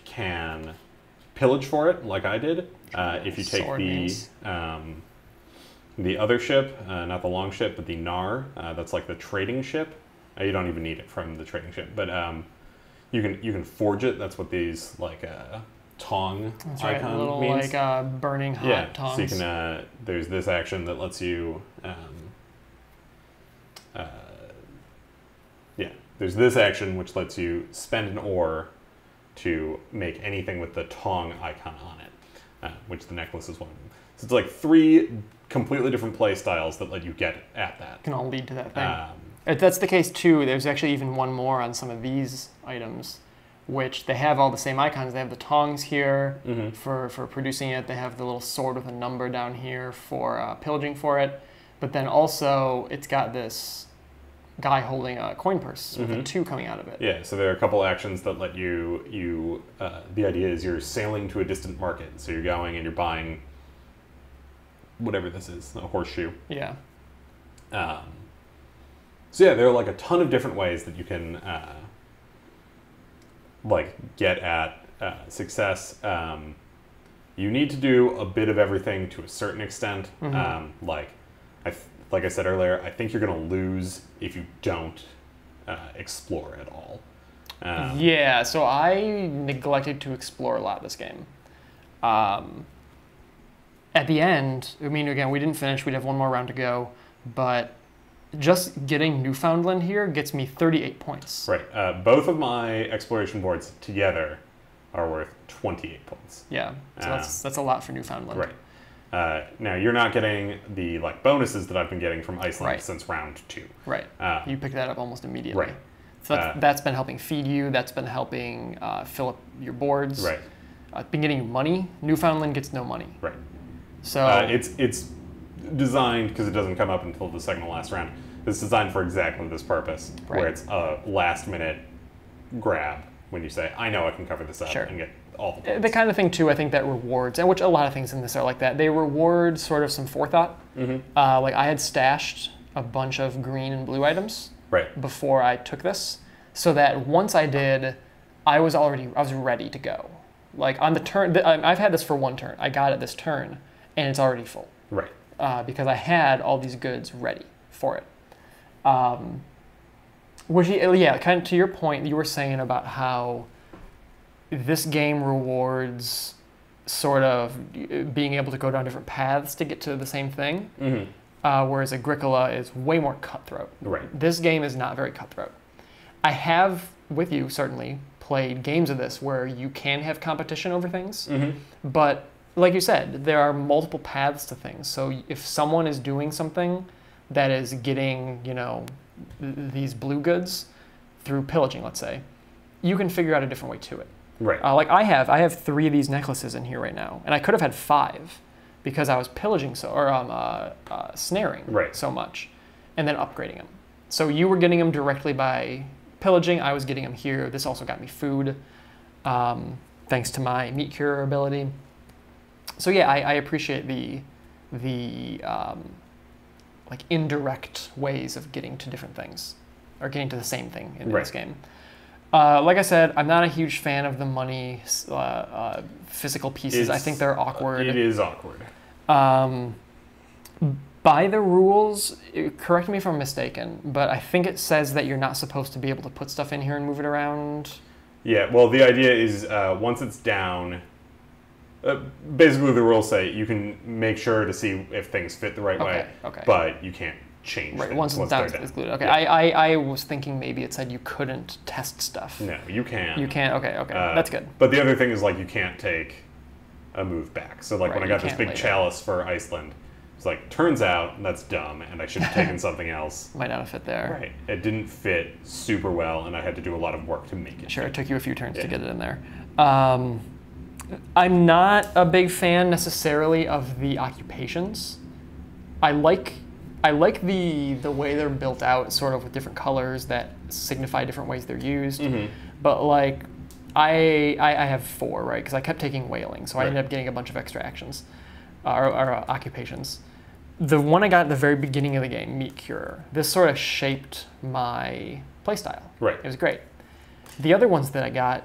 B: can pillage for it, like I did. If you take the other ship, not the long ship, but the Nar, that's like the trading ship. You don't even need it from the trading ship, but you can forge it. That's what these like tong icon
A: little
B: means.
A: Like burning hot tongs.
B: So you can. There's this action that lets you. There's this action which lets you spend an ore to make anything with the tong icon on it, which the necklace is one of them. So it's like 3 completely different play styles that let you get at that.
A: Can all lead to that thing. If that's the case too, there's actually even one more on some of these items, which they have all the same icons. They have the tongs here for producing it. They have the little sword with a number down here for pillaging for it. But then also it's got this guy holding a coin purse with a 2 coming out of it.
B: Yeah, so there are a couple actions that let you, the idea is you're sailing to a distant market. So you're going and you're buying whatever this is, a horseshoe.
A: Yeah.
B: So yeah, there are like a ton of different ways that you can like get at success. You need to do a bit of everything to a certain extent. Like I said earlier, I think you're going to lose if you don't explore at all.
A: Yeah, so I neglected to explore a lot this game. At the end, I mean, again, we didn't finish. We'd have one more round to go, but just getting Newfoundland here gets me 38 points.
B: Right. Both of my exploration boards together are worth 28 points.
A: Yeah, so that's a lot for Newfoundland.
B: Right. Now, you're not getting the bonuses that I've been getting from Iceland since round 2.
A: Right. You pick that up almost immediately.
B: Right.
A: So that's been helping feed you. That's been helping fill up your boards.
B: Right.
A: It's been getting you money. Newfoundland gets no money.
B: Right.
A: So
B: it's designed, because it doesn't come up until the second to last round, it's designed for exactly this purpose, where it's a last-minute grab when you say, I know I can cover this up and get all the points.
A: The kind of thing, too, I think that rewards, and which a lot of things in this are like that, they reward sort of some forethought. Like I had stashed a bunch of green and blue items before I took this, so that once I did, I was ready to go. Like on the turn, I've had this for one turn. I got it this turn, and it's already full.
B: Right.
A: Because I had all these goods ready for it. Which, yeah, kind of to your point, you were saying about how this game rewards sort of being able to go down different paths to get to the same thing, whereas Agricola is way more cutthroat.
B: Right.
A: This game is not very cutthroat. I have, with you, certainly, played games of this where you can have competition over things, but like you said, there are multiple paths to things. So if someone is doing something that is getting, these blue goods through pillaging, let's say, you can figure out a different way to it.
B: Right.
A: Like I have 3 of these necklaces in here right now, and I could have had 5 because I was pillaging snaring so much, and then upgrading them. So you were getting them directly by pillaging. I was getting them here. This also got me food, thanks to my meat cure ability. So yeah, I appreciate the like indirect ways of getting to different things, or getting to the same thing in this game. Like I said, I'm not a huge fan of the money physical pieces. I think they're awkward.
B: It is awkward.
A: By the rules, correct me if I'm mistaken, but I think it says that you're not supposed to be able to put stuff in here and move it around.
B: Yeah, well, the idea is once it's down, basically the rules say you can make sure to see if things fit the right way, but you can't change things
A: once it's down, it's glued. Okay, yeah. I was thinking maybe it said you couldn't test stuff.
B: No, you can.
A: You can, okay, that's good.
B: But the other thing is, you can't take a move back. So, when I got this big chalice for Iceland, it's turns out that's dumb, and I should have taken something else.
A: Might not have fit there.
B: Right. It didn't fit super well, and I had to do a lot of work to make it.
A: Sure, it took you a few turns to get it in there. I'm not a big fan necessarily of the occupations. I like the way they're built out, sort of with different colors that signify different ways they're used. But I have 4, right? Because I kept taking whaling, so I ended up getting a bunch of extra actions or occupations. The one I got at the very beginning of the game, Meat Curer, this sort of shaped my playstyle.
B: Right.
A: It was great. The other ones that I got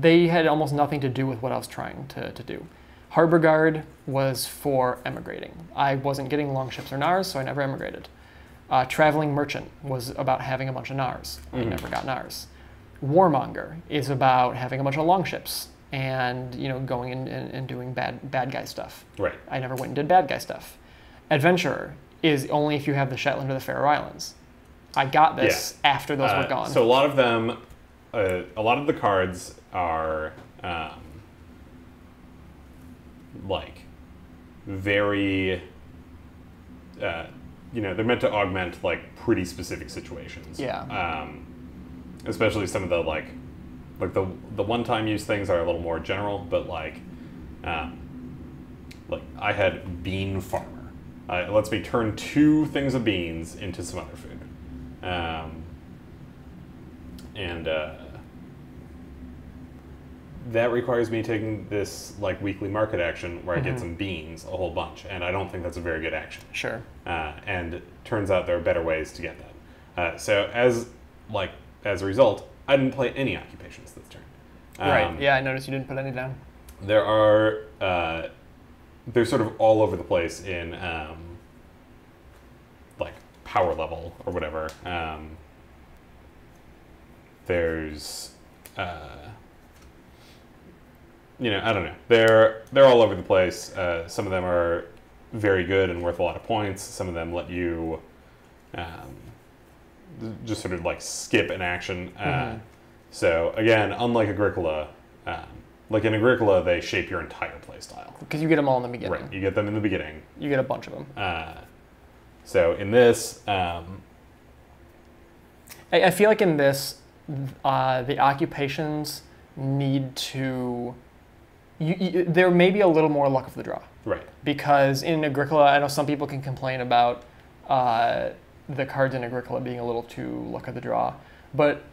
A: they had almost nothing to do with what I was trying to do. Harbor Guard was for emigrating. I wasn't getting longships or Nars, so I never emigrated. Traveling Merchant was about having a bunch of Nars. I never got Nars. Warmonger is about having a bunch of longships and going in and doing bad guy stuff.
B: Right.
A: I never went and did bad guy stuff. Adventurer is only if you have the Shetland or the Faroe Islands. I got this after those were gone.
B: So a lot of them, a lot of the cards are very they're meant to augment like pretty specific situations.
A: Yeah.
B: Especially some of the like the one-time use things are a little more general, but like I had bean farmer. It lets me turn 2 things of beans into some other food, and that requires me taking this like weekly market action where I get some beans, a whole bunch, and I don't think that's a very good action.
A: Sure.
B: And it turns out there are better ways to get that. So as a result, I didn't play any occupations this turn.
A: Right. Yeah, I noticed you didn't put any down.
B: There are they're sort of all over the place in like power level or whatever. There's I don't know. They're all over the place. Some of them are very good and worth a lot of points. Some of them let you just sort of like skip an action. So again, unlike Agricola, like in Agricola, they shape your entire playstyle.
A: Because you get them all in the beginning.
B: Right, you get them in the beginning.
A: You get a bunch of them.
B: So in this,
A: I feel like in this, the occupations need to. There may be a little more luck of the draw.
B: Right.
A: Because in Agricola, I know some people can complain about the cards in Agricola being a little too luck of the draw, but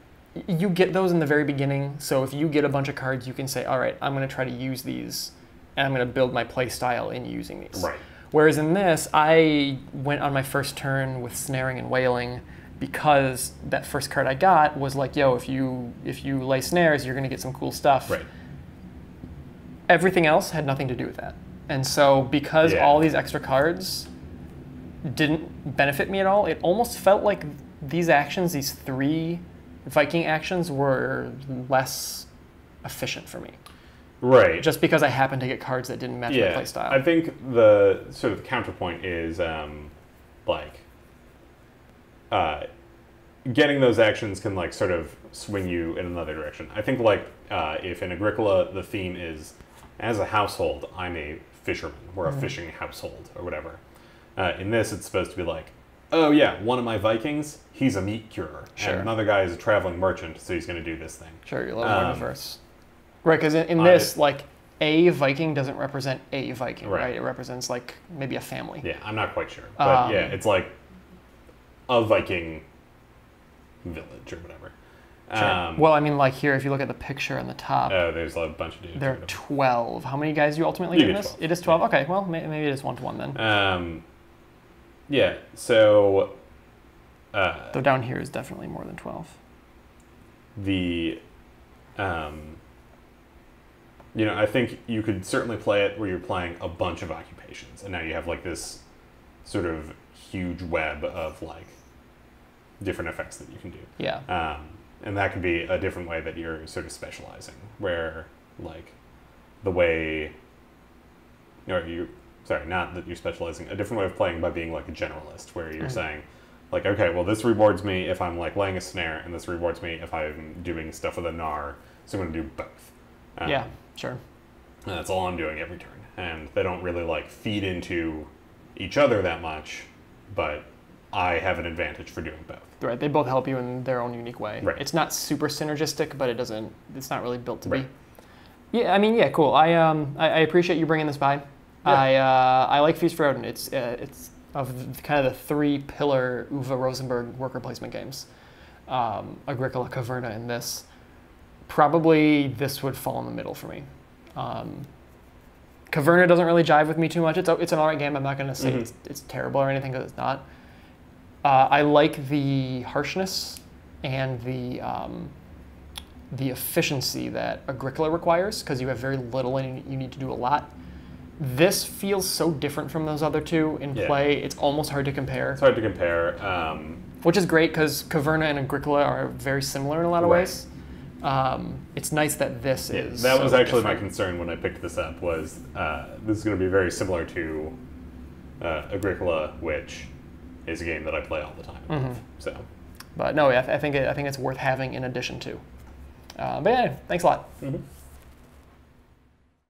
A: you get those in the very beginning. So if you get a bunch of cards, you can say, all right, I'm going to try to use these, and I'm going to build my play style in using these.
B: Right.
A: Whereas in this, I went on my first turn with snaring and wailing because that first card I got was like, yo, if you lay snares, you're going to get some cool stuff.
B: Right.
A: Everything else had nothing to do with that. And so because all these extra cards didn't benefit me at all, it almost felt like these actions, these 3 Viking actions, were less efficient for me.
B: Right.
A: Just because I happened to get cards that didn't match my playstyle.
B: I think the sort of counterpoint is getting those actions can like sort of swing you in another direction. I think like if in Agricola the theme is as a household, I'm a fisherman. We're a fishing household or whatever. In this, it's supposed to be like, oh yeah, one of my Vikings, he's a meat curer.
A: Sure.
B: And another guy is a traveling merchant, so he's going to do this thing.
A: Sure, you're a little more diverse. Right, because in this, like, a Viking doesn't represent a Viking, right? It represents, like, maybe a family.
B: Yeah, I'm not quite sure. But yeah, it's like a Viking village or whatever.
A: Sure. Well, I mean, like here, if you look at the picture on the top,
B: there's a bunch of dudes.
A: There are 12. How many guys do you ultimately get in this?
B: 12.
A: It is 12. Yeah. Okay, well, maybe it is 1-to-1 then.
B: Yeah, so...
A: Though down here is definitely more than 12.
B: I think you could certainly play it where you're playing a bunch of occupations, and now you have like this sort of huge web of like different effects that you can do.
A: Yeah.
B: And that could be a different way that you're sort of specializing, where like the way, not that you're specializing, a different way of playing by being like a generalist, where you're saying like, okay, well this rewards me if I'm like laying a snare, and this rewards me if I'm doing stuff with a gnar, so I'm going to do both.
A: Yeah, sure.
B: And that's all I'm doing every turn, and they don't really like feed into each other that much, but I have an advantage for doing both.
A: Right, they both help you in their own unique way.
B: Right.
A: It's not super synergistic, but it's not really built to
B: right.
A: be. Yeah, I mean, yeah, cool. I appreciate you bringing this by. Yeah. I like Feast for Odin. It's of kind of the 3-pillar Uwe Rosenberg worker placement games. Agricola, Caverna, and this. Probably this would fall in the middle for me. Caverna doesn't really jive with me too much. It's an alright game. I'm not going to say it's terrible or anything, because it's not. I like the harshness and the efficiency that Agricola requires, because you have very little and you need to do a lot. This feels so different from those other two in play. It's almost hard to compare.
B: It's hard to compare.
A: Which is great, because Caverna and Agricola are very similar in a lot of ways. It's nice that this is
B: That was
A: so
B: actually
A: different.
B: my concern when I picked this up, was this is going to be very similar to Agricola, which is a game that I play all the time. So,
A: but no, I think it's worth having in addition to. But yeah, thanks a lot.